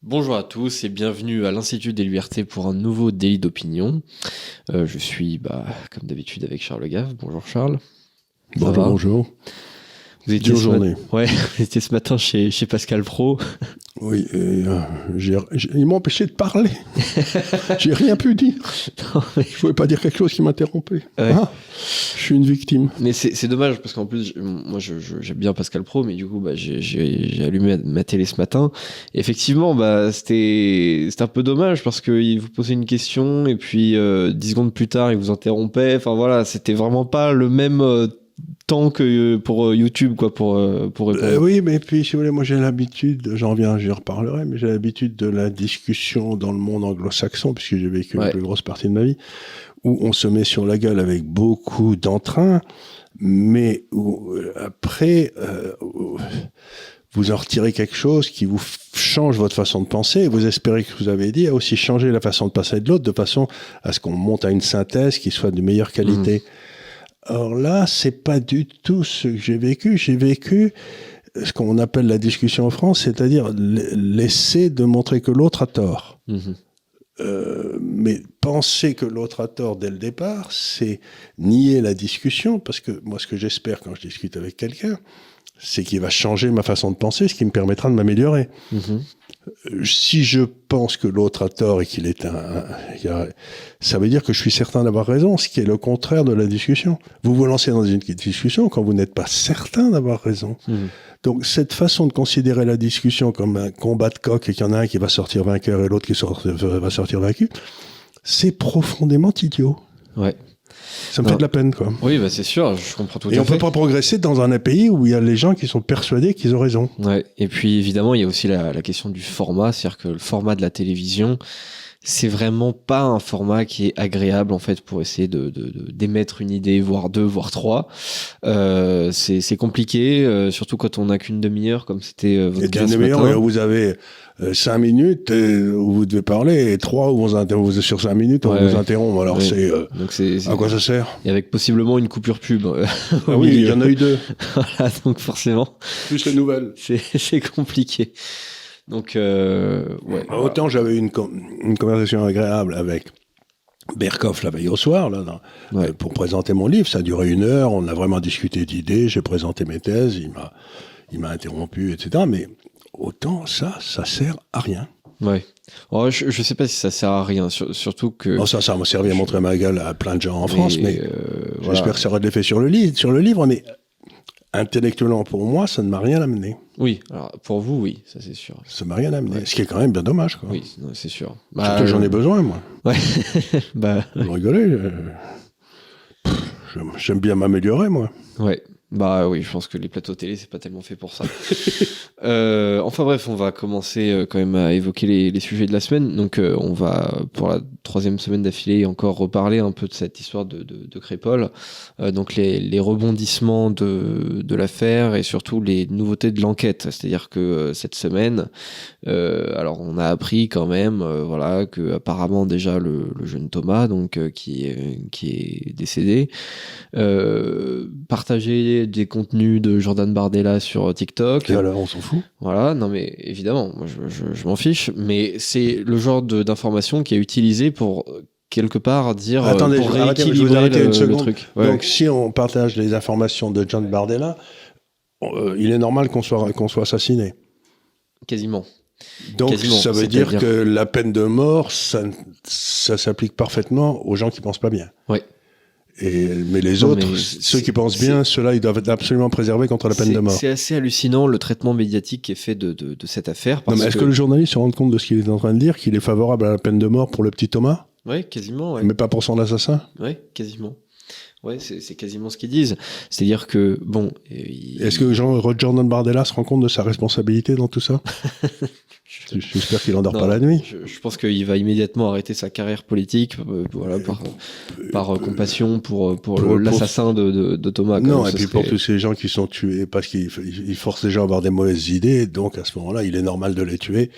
Bonjour à tous et bienvenue à l'Institut des Libertés pour un nouveau délit d'opinion. Je suis, comme d'habitude, avec Charles Gave. Bonjour Charles. Bonjour. Vous étiez Dure journée. Ouais, vous étiez ce matin chez Pascal Praud. Oui, ils m'ont empêché de parler. J'ai rien pu dire. Non, mais... Je pouvais pas dire quelque chose qui m'interrompait. Ouais. Ah, je suis une victime. Mais c'est dommage parce qu'en plus, moi j'aime bien Pascal Praud, mais du coup j'ai allumé ma télé ce matin. Et effectivement, c'était un peu dommage parce qu'il vous posait une question et puis 10 secondes plus tard il vous interrompait. Enfin voilà, c'était vraiment pas le même temps que pour YouTube quoi pour répondre. Oui, mais puis si vous voulez, moi j'ai l'habitude, j'y reparlerai, mais j'ai l'habitude de la discussion dans le monde anglo-saxon puisque j'ai vécu la plus grosse partie de ma vie, où on se met sur la gueule avec beaucoup d'entrain, mais où, après vous en retirez quelque chose qui vous change votre façon de penser, et vous espérez que vous avez dit a aussi changé la façon de penser de l'autre, de façon à ce qu'on monte à une synthèse qui soit de meilleure qualité. Or là, c'est pas du tout ce que j'ai vécu. J'ai vécu ce qu'on appelle la discussion en France, c'est-à-dire l'essai de montrer que l'autre a tort. Mais penser que l'autre a tort dès le départ, c'est nier la discussion, parce que moi, ce que j'espère quand je discute avec quelqu'un, c'est qu'il va changer ma façon de penser, ce qui me permettra de m'améliorer. Si je pense que l'autre a tort et qu'il est ça veut dire que je suis certain d'avoir raison, ce qui est le contraire de la discussion. Vous vous lancez dans une discussion quand vous n'êtes pas certain d'avoir raison. Donc cette façon de considérer la discussion comme un combat de coq et qu'il y en a un qui va sortir vainqueur et l'autre qui va sortir vaincu, c'est profondément idiot. Ouais. Ça me fait de la peine, quoi. Oui, c'est sûr, je comprends tout à fait. Et on peut pas progresser dans un pays où il y a les gens qui sont persuadés qu'ils ont raison. Ouais. Et puis évidemment, il y a aussi la question du format, c'est-à-dire que le format de la télévision, c'est vraiment pas un format qui est agréable en fait pour essayer d'émettre une idée, voire deux, voire trois. C'est compliqué, surtout quand on n'a qu'une demi-heure comme c'était votre cas ce matin. Et vous avez 5 minutes où vous devez parler et 3 où vous sur 5 minutes on vous interrompt. Alors donc c'est à quoi ça sert? Et avec possiblement une coupure pub. Ah oui, il y en a eu 2. Voilà, donc forcément. Plus les nouvelles. C'est compliqué. Donc, autant j'avais une conversation agréable avec Berkoff la veille au soir, pour présenter mon livre. Ça a duré 1 heure, on a vraiment discuté d'idées, j'ai présenté mes thèses, il m'a interrompu, etc. Mais autant ça sert à rien. Ouais. Oh, je sais pas si ça sert à rien, surtout que... Non, ça m'a servi à montrer ma gueule à plein de gens en France, mais j'espère que ça aura de l'effet sur le livre, mais... Intellectuellement, pour moi, ça ne m'a rien amené. Oui, alors pour vous, oui, ça c'est sûr. Ça m'a rien amené, ce qui est quand même bien dommage, quoi. Oui, c'est sûr. Surtout que j'en ai besoin, moi. Ouais. Vous rigolez j'aime bien m'améliorer, moi. Ouais. Oui, je pense que les plateaux télé, c'est pas tellement fait pour ça. Enfin bref, on va commencer quand même à évoquer les sujets de la semaine. Donc on va, pour la 3e semaine d'affilée, encore reparler un peu de cette histoire de Crépol. Donc les rebondissements de l'affaire et surtout les nouveautés de l'enquête. C'est-à-dire que cette semaine, alors on a appris quand même que apparemment déjà le jeune Thomas, donc qui est décédé, partageait des contenus de Jordan Bardella sur TikTok. Et alors, on s'en fout. Voilà, non mais évidemment, moi je m'en fiche, mais c'est le genre d'information qui est utilisé pour quelque part dire attendez, pour rééquilibrer le truc. Ouais. Donc si on partage les informations de John Bardella, il est normal qu'on soit assassiné. Quasiment. Donc ça veut dire que la peine de mort, ça s'applique parfaitement aux gens qui pensent pas bien. Oui. Mais les autres, ceux qui pensent bien, ceux-là, ils doivent être absolument préservés contre la peine de mort. C'est assez hallucinant le traitement médiatique qui est fait de cette affaire. Est-ce que le journaliste se rend compte de ce qu'il est en train de dire, qu'il est favorable à la peine de mort pour le petit Thomas? Oui, quasiment. Ouais. Mais pas pour son assassin? Oui, quasiment. Ouais, c'est quasiment ce qu'ils disent. C'est-à-dire que, bon... Est-ce que Jordan Bardella se rend compte de sa responsabilité dans tout ça? J'espère qu'il n'endort pas la nuit. Je pense qu'il va immédiatement arrêter sa carrière politique par compassion pour l'assassin de Thomas. Non, et puis pour tous ces gens qui sont tués parce qu'ils forcent les gens à avoir des mauvaises idées, donc à ce moment-là, il est normal de les tuer.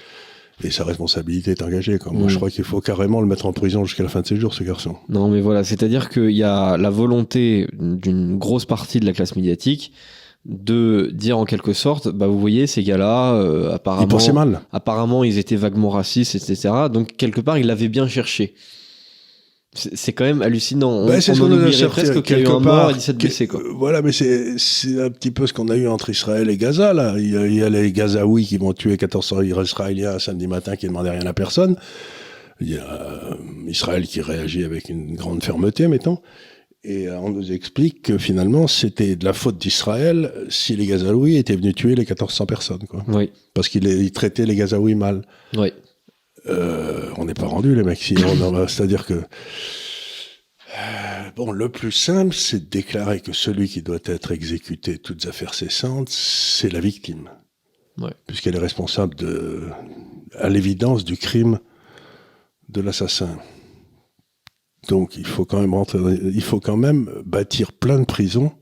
Et sa responsabilité est engagée. Moi, je crois qu'il faut carrément le mettre en prison jusqu'à la fin de ses jours, ce garçon. Non, mais voilà, c'est-à-dire qu'il y a la volonté d'une grosse partie de la classe médiatique de dire en quelque sorte, bah vous voyez ces gars-là, Ils pensaient mal. Apparemment ils étaient vaguement racistes, etc. Donc quelque part ils l'avaient bien cherché. C'est quand même hallucinant. C'est ce on qu'on en a oublierait presque qu'il y a eu un mort et 17 blessés. Quoi. Voilà, mais c'est un petit peu ce qu'on a eu entre Israël et Gaza. Là. Il y a les Gazaouis qui vont tuer 1400 Israéliens un samedi matin qui ne demandaient rien à personne. Il y a Israël qui réagit avec une grande fermeté, mettons. Et on nous explique que finalement, c'était de la faute d'Israël si les Gazaouis étaient venus tuer les 1400 personnes. Quoi. Oui. Parce qu'ils traitaient les Gazaouis mal. Oui. On n'est pas rendu, les mecs. C'est-à-dire que... Bon, le plus simple, c'est de déclarer que celui qui doit être exécuté, toutes affaires cessantes, c'est la victime. Ouais. Puisqu'elle est responsable, à l'évidence, du crime de l'assassin. Donc, il faut quand même bâtir plein de prisons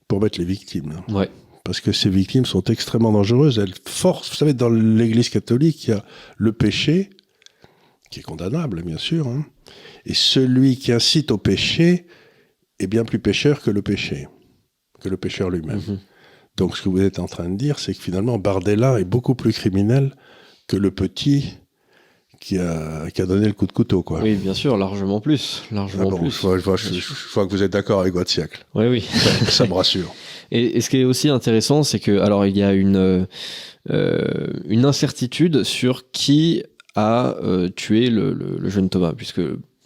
pour mettre les victimes. Ouais. Parce que ces victimes sont extrêmement dangereuses. Elles forcent, vous savez, dans l'Église catholique, il y a le péché, qui est condamnable, bien sûr, hein, et celui qui incite au péché est bien plus pécheur que le pécheur lui-même. Mm-hmm. Donc, ce que vous êtes en train de dire, c'est que finalement, Bardella est beaucoup plus criminel que le petit qui a donné le coup de couteau, quoi. Oui, bien sûr, largement plus. Plus. Je vois que vous êtes d'accord avec votre siècle. Oui. Ça me rassure. Et ce qui est aussi intéressant, c'est que, alors, il y a une incertitude sur qui a tué le jeune Thomas, puisque...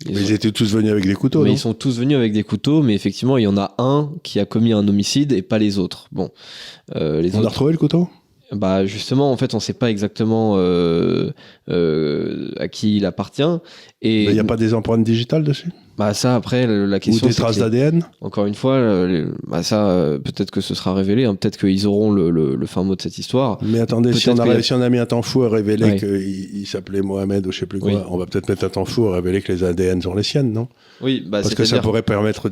Ils étaient tous venus avec des couteaux, non ? Ils sont tous venus avec des couteaux, mais effectivement, il y en a un qui a commis un homicide et pas les autres. Bon, on a retrouvé le couteau ? Bah justement, en fait, on ne sait pas exactement à qui il appartient. Et il n'y a pas des empreintes digitales dessus ? Bah ça, après, la question... Ou des traces d'ADN ? Encore une fois, peut-être que ce sera révélé. Hein, peut-être qu'ils auront le fin mot de cette histoire. Mais attendez, si on a mis un temps fou à révéler qu'il s'appelait Mohamed ou je ne sais plus quoi, on va peut-être mettre un temps fou à révéler que les ADN sont les siennes, non ? Oui, parce que ça pourrait permettre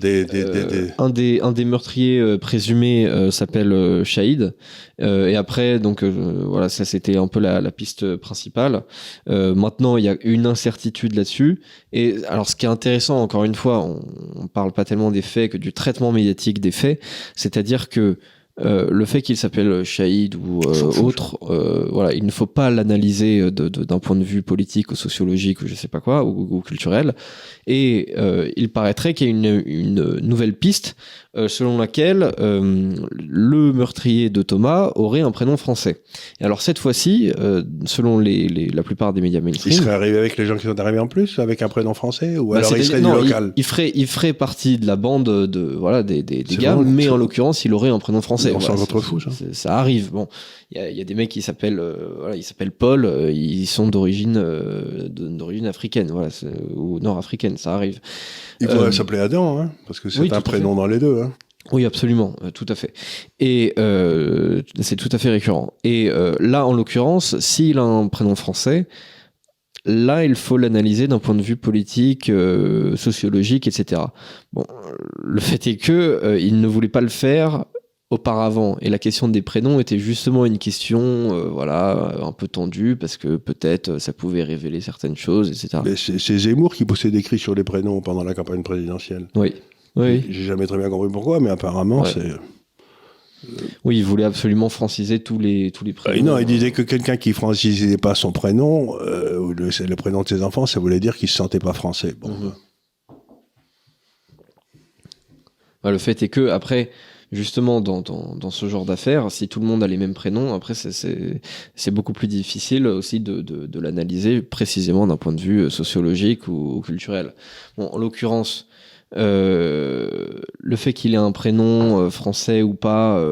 un des meurtriers présumés s'appelle Shahid. Et après, donc voilà, ça c'était un peu la piste principale. Maintenant, il y a une incertitude là-dessus. Et alors, ce qui est intéressant, encore une fois, on parle pas tellement des faits que du traitement médiatique des faits. C'est-à-dire que le fait qu'il s'appelle Shahid ou autre, voilà, il ne faut pas l'analyser d'un point de vue politique ou sociologique ou je sais pas quoi, ou culturel. Et il paraîtrait qu'il y a une nouvelle piste selon laquelle le meurtrier de Thomas aurait un prénom français. Et alors cette fois-ci, selon la plupart des médias mainstream... Il serait arrivé avec les gens qui sont arrivés en plus, avec un prénom français, ou alors il serait du local. Il ferait partie de la bande des gars, mais en l'occurrence, il aurait un prénom français. On s'en retrouve fou, ça. Ça arrive. Bon, il y a des mecs qui s'appellent Paul, ils sont d'origine africaine, voilà, ou nord-africaine, ça arrive. Il pourrait s'appeler Adam, hein, parce que c'est un prénom dans les deux. Hein. Oui, absolument, tout à fait. Et c'est tout à fait récurrent. Et là, en l'occurrence, s'il a un prénom français, là, il faut l'analyser d'un point de vue politique, sociologique, etc. Bon, le fait est que il ne voulait pas le faire auparavant, et la question des prénoms était justement une question un peu tendue, parce que peut-être ça pouvait révéler certaines choses, etc. Mais c'est Zemmour qui poussait des cris sur les prénoms pendant la campagne présidentielle. Oui. J'ai jamais très bien compris pourquoi, mais apparemment c'est... Oui, il voulait absolument franciser tous les prénoms. Non, il disait que quelqu'un qui francisait pas son prénom, ou le prénom de ses enfants, ça voulait dire qu'il se sentait pas français. Bon. Le fait est que, après... Justement, dans ce genre d'affaires, si tout le monde a les mêmes prénoms, après c'est beaucoup plus difficile aussi de l'analyser précisément d'un point de vue sociologique ou culturel. Bon, en l'occurrence, le fait qu'il ait un prénom français ou pas,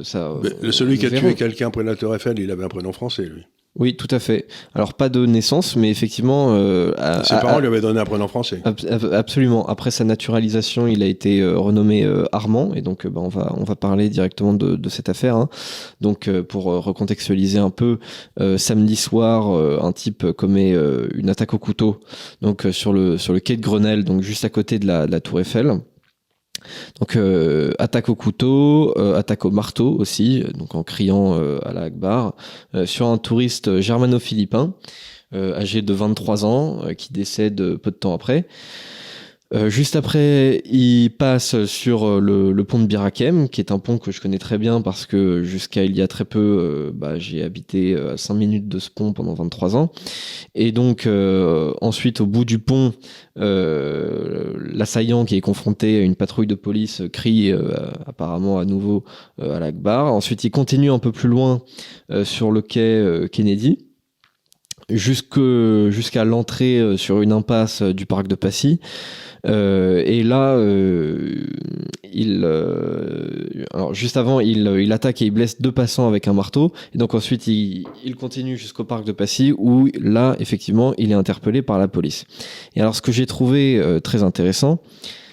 ça... celui qui a tué quelqu'un après la Tour Eiffel, il avait un prénom français, lui. Oui, tout à fait. Alors, pas de naissance, mais effectivement... ses parents lui avaient donné un prénom français. Absolument. Après sa naturalisation, il a été renommé Armand, et donc on va parler directement de cette affaire. Hein. Donc, pour recontextualiser un peu, samedi soir, un type commet une attaque au couteau donc sur le quai de Grenelle, donc juste à côté de la Tour Eiffel. Donc attaque au couteau, attaque au marteau aussi, donc en criant Allah Akbar, sur un touriste germano-philippin âgé de 23 ans qui décède peu de temps après. Juste après, il passe sur le pont de Bir Hakeim, qui est un pont que je connais très bien parce que jusqu'à il y a très peu, j'ai habité à 5 minutes de ce pont pendant 23 ans. Et donc, ensuite, au bout du pont, l'assaillant qui est confronté à une patrouille de police crie apparemment à nouveau à l'Akbar. Ensuite, il continue un peu plus loin sur le quai Kennedy, jusqu'à l'entrée sur une impasse du parc de Passy. Et là, alors juste avant, il attaque et il blesse 2 passants avec un marteau. Et donc ensuite, il continue jusqu'au parc de Passy où là, effectivement, il est interpellé par la police. Et alors, ce que j'ai trouvé très intéressant,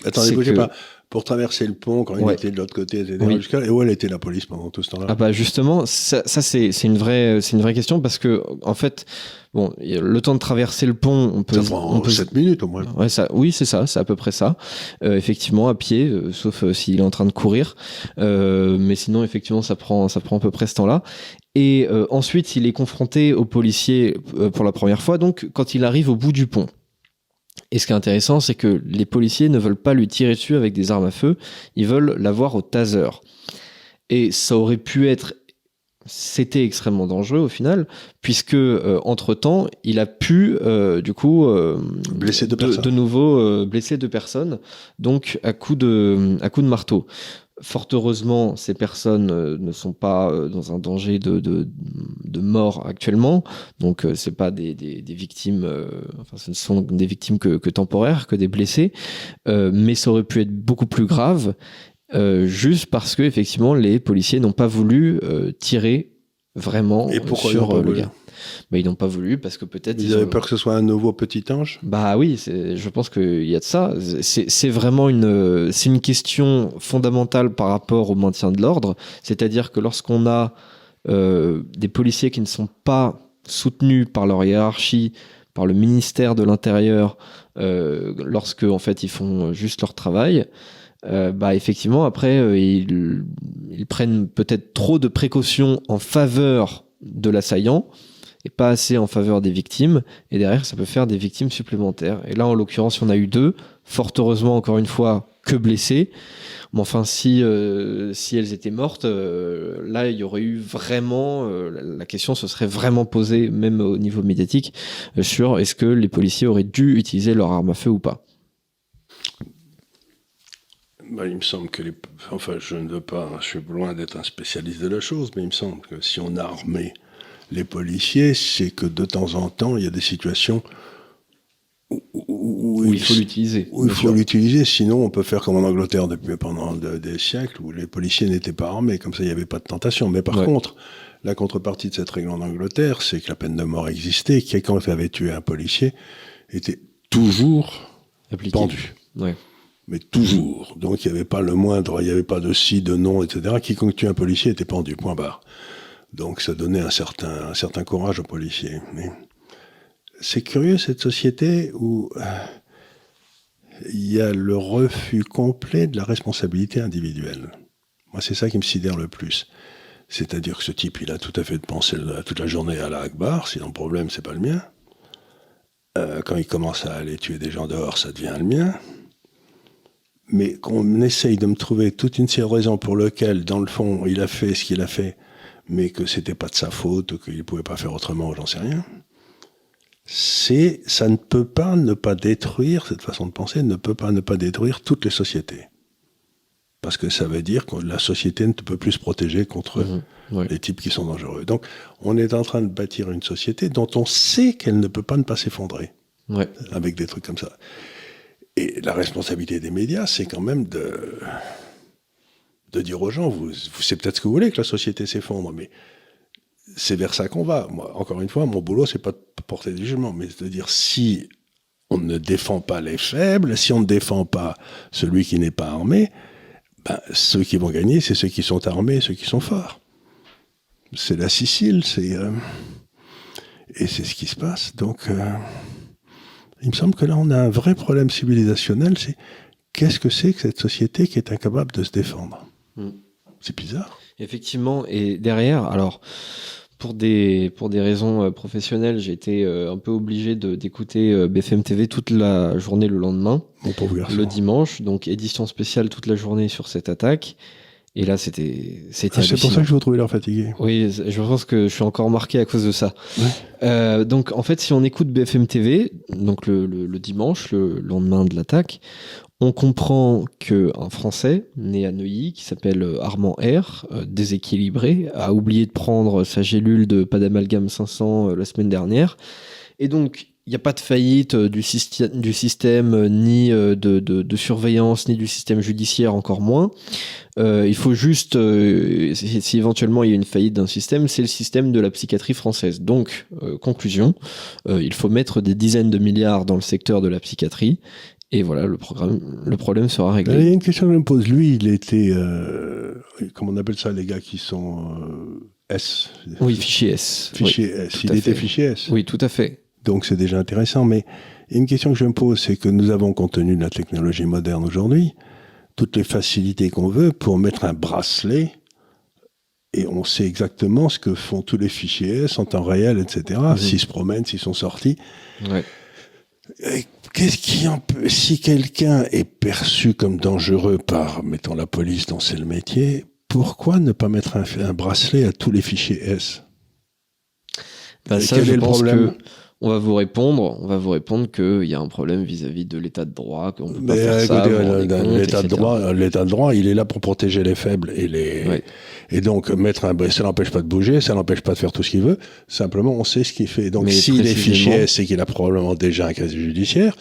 attendez, bougez pas. Pour traverser le pont, quand il était de l'autre côté, etc., oui. Et où elle était la police pendant tout ce temps-là? Ah bah justement, ça c'est une vraie question parce que en fait, bon, le temps de traverser le pont, on peut 7 minutes au moins. Ouais, oui, c'est ça, c'est à peu près ça. Effectivement, à pied, sauf s'il est en train de courir, mais sinon effectivement, ça prend à peu près ce temps-là. Et ensuite, il est confronté aux policiers pour la première fois, donc quand il arrive au bout du pont. Et ce qui est intéressant, c'est que les policiers ne veulent pas lui tirer dessus avec des armes à feu, ils veulent l'avoir au taser. Et ça aurait pu être... C'était extrêmement dangereux au final, puisque entre-temps, il a pu blesser 2 personnes. De nouveau blesser 2 personnes, donc à coup de marteau. Fort heureusement, ces personnes ne sont pas dans un danger de mort actuellement, donc c'est pas des victimes, ce ne sont des victimes que temporaires, que des blessés, mais ça aurait pu être beaucoup plus grave, juste parce que effectivement les policiers n'ont pas voulu tirer vraiment sur le gars. Ils n'ont pas voulu parce que peut-être ils avaient peur que ce soit un nouveau petit ange. Bah oui, je pense qu'il y a de ça. C'est vraiment une question fondamentale par rapport au maintien de l'ordre. C'est-à-dire que lorsqu'on a des policiers qui ne sont pas soutenus par leur hiérarchie, par le ministère de l'Intérieur, lorsque en fait ils font juste leur travail, effectivement après ils prennent peut-être trop de précautions en faveur de l'assaillant et pas assez en faveur des victimes, et derrière ça peut faire des victimes supplémentaires. Et là en l'occurrence il y en a eu 2, fort heureusement encore une fois que blessées, mais enfin si elles étaient mortes, là il y aurait eu vraiment la question se serait vraiment posée même au niveau médiatique sur est-ce que les policiers auraient dû utiliser leur arme à feu ou pas. Il me semble que je ne veux pas, je suis loin d'être un spécialiste de la chose, mais il me semble que si on a armé les policiers, c'est que de temps en temps, il y a des situations où il faut l'utiliser. Où il faut l'utiliser, sinon on peut faire comme en Angleterre pendant des siècles, où les policiers n'étaient pas armés, comme ça il n'y avait pas de tentation. Mais par contre, la contrepartie de cette règle en Angleterre, c'est que la peine de mort existait, qui quand on avait tué un policier, était toujours pendu. Ouais. Mais toujours. Donc il n'y avait pas le moindre, il n'y avait pas de si, de non, etc. Quiconque tuait un policier était pendu, point barre. Donc ça donnait un certain courage aux policiers. Mais c'est curieux cette société où il y a le refus complet de la responsabilité individuelle. Moi c'est ça qui me sidère le plus. C'est-à-dire que ce type il a tout à fait de penser toute la journée à la Akbar, sinon le problème c'est pas le mien. Quand il commence à aller tuer des gens dehors, ça devient le mien. Mais qu'on essaye de me trouver toute une série de raisons pour lesquelles, dans le fond, il a fait ce qu'il a fait, mais que c'était pas de sa faute, qu'il pouvait pas faire autrement, j'en sais rien. Ça ne peut pas ne pas détruire, cette façon de penser, ne peut pas ne pas détruire toutes les sociétés. Parce que ça veut dire que la société ne peut plus se protéger contre les types qui sont dangereux. Donc, on est en train de bâtir une société dont on sait qu'elle ne peut pas ne pas s'effondrer. Avec des trucs comme ça. Et la responsabilité des médias, c'est quand même de dire aux gens, vous c'est peut-être ce que vous voulez que la société s'effondre, mais c'est vers ça qu'on va. Moi, encore une fois, mon boulot, c'est pas de porter des jugements, mais de dire si on ne défend pas les faibles, si on ne défend pas celui qui n'est pas armé, ceux qui vont gagner, c'est ceux qui sont armés, ceux qui sont forts. C'est la Sicile, et c'est ce qui se passe. Donc, il me semble que là, on a un vrai problème civilisationnel, c'est qu'est-ce que c'est que cette société qui est incapable de se défendre ? C'est bizarre. Effectivement, et derrière, alors, pour des raisons professionnelles, j'ai été un peu obligé d'écouter BFM TV toute la journée le lendemain, le dimanche, donc édition spéciale toute la journée sur cette attaque. Et là, c'était c'est pour ça que je vous trouvais l'air fatigué. Oui, je pense que je suis encore marqué à cause de ça. Ouais. Donc, en fait, si on écoute BFM TV, donc le dimanche, le lendemain de l'attaque, on comprend qu'un Français né à Neuilly, qui s'appelle Armand R, déséquilibré, a oublié de prendre sa gélule de pas d'amalgame 500 la semaine dernière. Et donc, il n'y a pas de faillite du système, ni de surveillance, ni du système judiciaire, encore moins. Il faut juste, si éventuellement il y a une faillite d'un système, c'est le système de la psychiatrie française. Donc, conclusion, il faut mettre des dizaines de milliards dans le secteur de la psychiatrie. Et voilà, le problème sera réglé. Il y a une question que je me pose. Lui, il était, comment on appelle ça, les gars qui sont S. Oui, fichier S. Fichier oui, S. Il était fichier S. Oui, tout à fait. Donc c'est déjà intéressant. Mais une question que je me pose, c'est que nous avons, compte tenu de la technologie moderne aujourd'hui, toutes les facilités qu'on veut pour mettre un bracelet, et on sait exactement ce que font tous les fichiers S en temps réel, etc. S'ils se promènent, s'ils sont sortis. Ouais. Qu'est-ce qui en peut... Si quelqu'un est perçu comme dangereux par, mettons, la police dont c'est le métier, pourquoi ne pas mettre un bracelet à tous les fichiers S? Ça, quel est le problème? On va vous répondre qu'il y a un problème vis-à-vis de l'état de droit, qu'on peut pas faire ça. L'état de droit, il est là pour protéger les faibles et donc mettre ça n'empêche pas de bouger, ça n'empêche pas de faire tout ce qu'il veut. Simplement, on sait ce qu'il fait. Donc, s'il est fichier S, c'est qu'il a probablement déjà un casier judiciaire.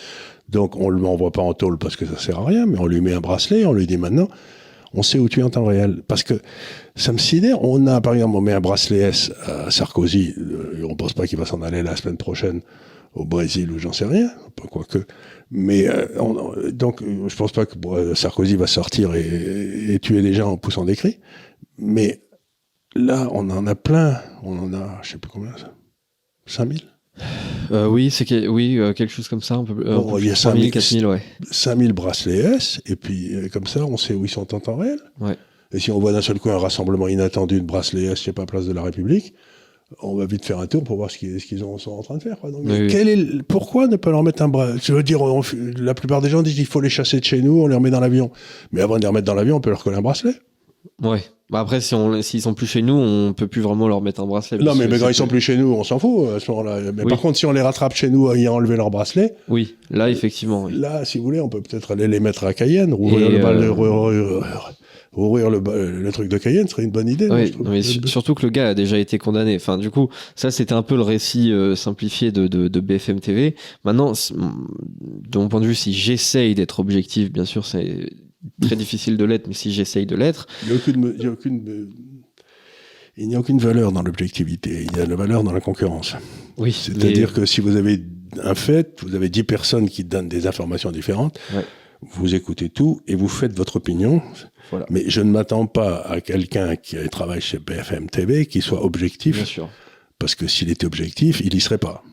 Donc, on le envoie pas en tôle parce que ça sert à rien, mais on lui met un bracelet, on lui dit maintenant, on sait où tu es en temps réel. Parce que ça me sidère. Par exemple, on met un bracelet S à Sarkozy. On pense pas qu'il va s'en aller la semaine prochaine au Brésil ou j'en sais rien. Quoique. Mais, donc, je pense pas que Sarkozy va sortir et tuer des gens en poussant des cris. Mais là, on en a plein. On en a, je sais plus combien, ça. 5000? Oui, quelque chose comme ça. Il y a 5000, 4000, ouais. 5000 bracelets S, et puis comme ça, on sait où ils sont en temps réel. Ouais. Et si on voit d'un seul coup un rassemblement inattendu de bracelets S, je sais pas, place de la République, on va vite faire un tour pour voir ce qu'ils sont en train de faire. Quoi. Donc, pourquoi ne pas leur mettre un bracelet? Je veux dire, la plupart des gens disent qu'il faut les chasser de chez nous, on les remet dans l'avion. Mais avant de les remettre dans l'avion, on peut leur coller un bracelet. Ouais. Bah après, s'ils sont plus chez nous, on peut plus vraiment leur mettre un bracelet. Non, mais quand ils sont plus chez nous, on s'en fout à ce moment-là. Mais par contre, si on les rattrape chez nous ayant enlevé leur bracelet. Oui, là, effectivement. Oui. Là, si vous voulez, on peut peut-être aller les mettre à Cayenne, ouvrir le truc de Cayenne serait une bonne idée. Oui, mais surtout que le gars a déjà été condamné. Enfin, du coup, ça, c'était un peu le récit simplifié de BFM TV. Maintenant, de mon point de vue, si j'essaye d'être objectif, bien sûr, c'est très difficile de l'être, mais si j'essaye de l'être... Il n'y a aucune valeur dans l'objectivité, il y a la valeur dans la concurrence. Oui, c'est-à-dire que si vous avez un fait, vous avez 10 personnes qui donnent des informations différentes, vous écoutez tout et vous faites votre opinion. Voilà. Mais je ne m'attends pas à quelqu'un qui travaille chez BFM TV qui soit objectif. Bien sûr. Parce que s'il était objectif, il n'y serait pas.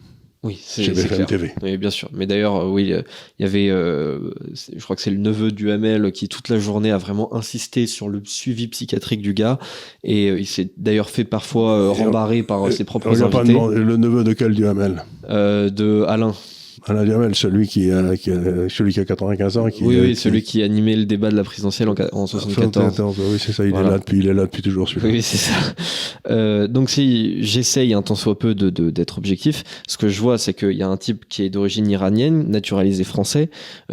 Oui, c'est BFM TV. Oui, bien sûr. Mais d'ailleurs, oui, il y avait, je crois que c'est le neveu du Hamel qui toute la journée a vraiment insisté sur le suivi psychiatrique du gars, et il s'est d'ailleurs fait parfois rembarrer par ses propres invités. Pas demandé, le neveu de quel du Hamel? De Alain. Alain Duhamel, celui qui a 95 ans. Celui qui animait le débat de la présidentielle en 74. Oui, c'est ça, il est là depuis toujours, celui-là. Oui, c'est ça. Donc si j'essaye un tant soit peu d'être objectif, ce que je vois, c'est qu'il y a un type qui est d'origine iranienne, naturalisé français,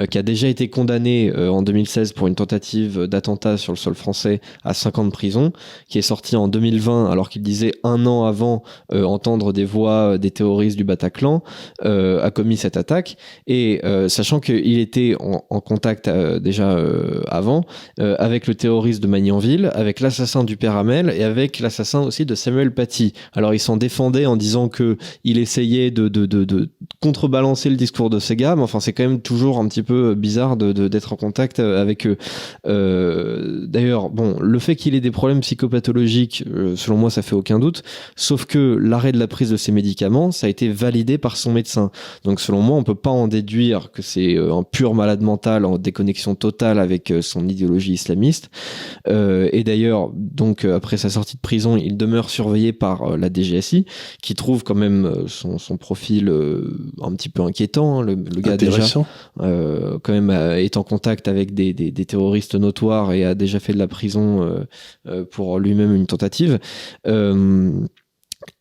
qui a déjà été condamné en 2016 pour une tentative d'attentat sur le sol français à 5 ans de prison, qui est sorti en 2020 alors qu'il disait un an avant entendre des voix des terroristes du Bataclan, a commis cette attaque, et sachant qu'il était en contact déjà avant avec le terroriste de Magnanville, avec l'assassin du père Hamel et avec l'assassin aussi de Samuel Paty. Alors il s'en défendait en disant que il essayait de contrebalancer le discours de ces gars, mais enfin c'est quand même toujours un petit peu bizarre d'être en contact avec eux. D'ailleurs, bon, le fait qu'il ait des problèmes psychopathologiques, selon moi ça fait aucun doute, sauf que l'arrêt de la prise de ces médicaments, ça a été validé par son médecin. Donc selon moi, moi, on peut pas en déduire que c'est un pur malade mental en déconnexion totale avec son idéologie islamiste. Et d'ailleurs, donc après sa sortie de prison, il demeure surveillé par la DGSI, qui trouve quand même son profil un petit peu inquiétant. Hein. Le gars déjà, quand même, est en contact avec des terroristes notoires et a déjà fait de la prison pour lui-même une tentative.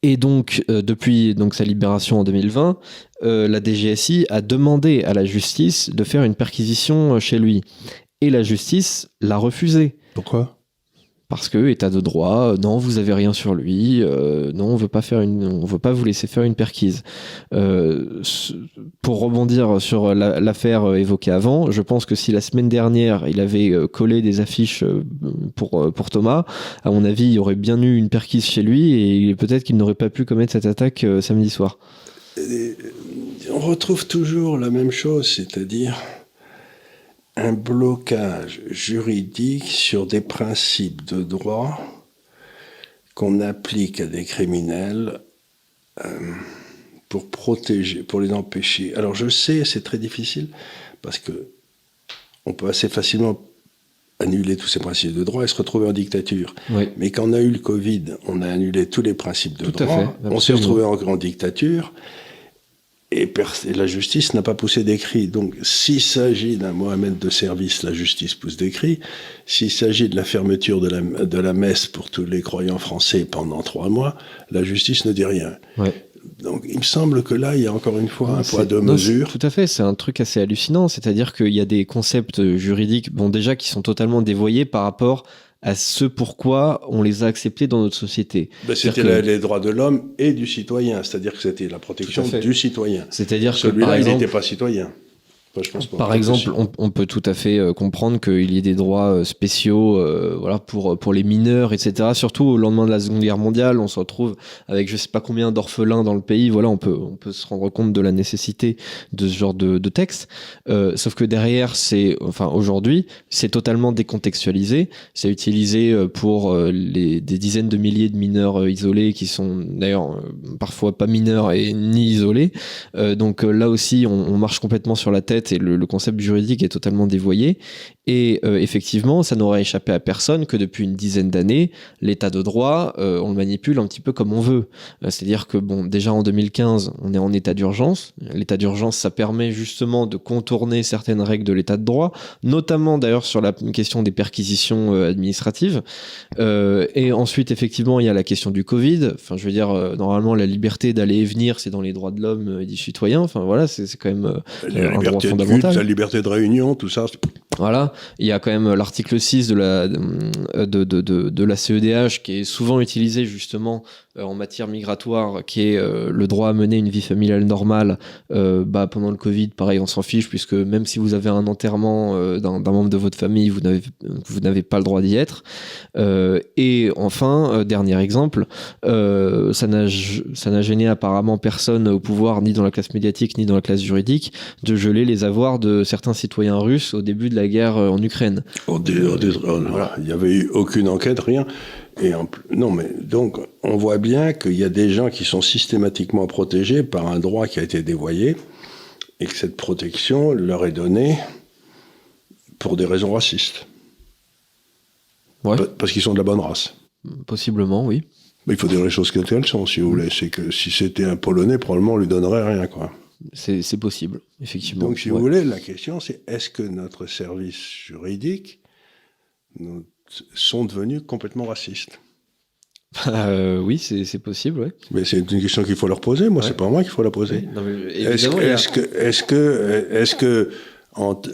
Et donc, depuis sa libération en 2020, la DGSI a demandé à la justice de faire une perquisition chez lui. Et la justice l'a refusé. Pourquoi ? Parce que état de droit, non, vous avez rien sur lui, non, on veut pas vous laisser faire une perquise. Pour rebondir sur l'affaire évoquée avant, je pense que si la semaine dernière il avait collé des affiches pour Thomas, à mon avis, il y aurait bien eu une perquise chez lui et peut-être qu'il n'aurait pas pu commettre cette attaque samedi soir. On retrouve toujours la même chose, c'est-à-dire un blocage juridique sur des principes de droit qu'on applique à des criminels pour protéger, pour les empêcher. Alors je sais, c'est très difficile parce que on peut assez facilement annuler tous ces principes de droit et se retrouver en dictature. Oui. Mais quand on a eu le Covid, on a annulé tous les principes de droit, on s'est retrouvé en dictature. Et la justice n'a pas poussé des cris. Donc, s'il s'agit d'un Mohamed de service, la justice pousse des cris. S'il s'agit de la fermeture de la messe pour tous les croyants français pendant 3 mois, la justice ne dit rien. Ouais. Donc, il me semble que là, il y a encore une fois un poids de mesure. Tout à fait, c'est un truc assez hallucinant. C'est-à-dire qu'il y a des concepts juridiques, déjà, qui sont totalement dévoyés par rapport à ce pourquoi on les a acceptés dans notre société. C'était les droits de l'homme et du citoyen, c'est-à-dire que c'était la protection du citoyen. C'est-à-dire que celui-là, il n'était pas citoyen. Enfin, je pense pas. Par exemple, on peut tout à fait comprendre qu'il y ait des droits spéciaux pour les mineurs, etc. Surtout au lendemain de la Seconde Guerre mondiale, on se retrouve avec je sais pas combien d'orphelins dans le pays. Voilà, on peut se rendre compte de la nécessité de ce genre de texte. Sauf que derrière, aujourd'hui, c'est totalement décontextualisé. C'est utilisé pour des dizaines de milliers de mineurs isolés qui sont d'ailleurs parfois pas mineurs et ni isolés. Donc là aussi, on marche complètement sur la tête. Et le concept juridique est totalement dévoyé. Et effectivement, ça n'aurait échappé à personne que depuis une dizaine d'années, l'état de droit, on le manipule un petit peu comme on veut. C'est-à-dire que, déjà en 2015, on est en état d'urgence. L'état d'urgence, ça permet justement de contourner certaines règles de l'état de droit, notamment d'ailleurs sur la question des perquisitions administratives. Et ensuite, effectivement, il y a la question du Covid. Enfin, je veux dire, normalement, la liberté d'aller et venir, c'est dans les droits de l'homme et du citoyen. Enfin, voilà, c'est quand même un droit fondamental. La liberté de réunion, tout ça. Voilà, il y a quand même l'article 6 de la CEDH qui est souvent utilisé justement en matière migratoire, qui est le droit à mener une vie familiale normale. Pendant le Covid, pareil, on s'en fiche, puisque même si vous avez un enterrement d'un membre de votre famille, vous n'avez pas le droit d'y être. Et enfin, dernier exemple, ça n'a gêné apparemment personne au pouvoir, ni dans la classe médiatique, ni dans la classe juridique, de geler les avoirs de certains citoyens russes au début de la guerre en Ukraine. Voilà. Il n'y avait eu aucune enquête, rien. Non, mais donc, on voit bien qu'il y a des gens qui sont systématiquement protégés par un droit qui a été dévoyé et que cette protection leur est donnée pour des raisons racistes. Ouais. Parce qu'ils sont de la bonne race. Possiblement, oui. Mais il faut dire les choses telles qu'elles sont, si vous voulez. C'est que si c'était un Polonais, probablement on lui donnerait rien, quoi. C'est possible, effectivement. Donc, si vous voulez, la question, c'est est-ce que notre service juridique sont devenus complètement racistes? Oui, c'est possible, ouais. Mais c'est une question qu'il faut leur poser. Moi, c'est pas moi qu'il faut la poser. Oui, non, mais est-ce que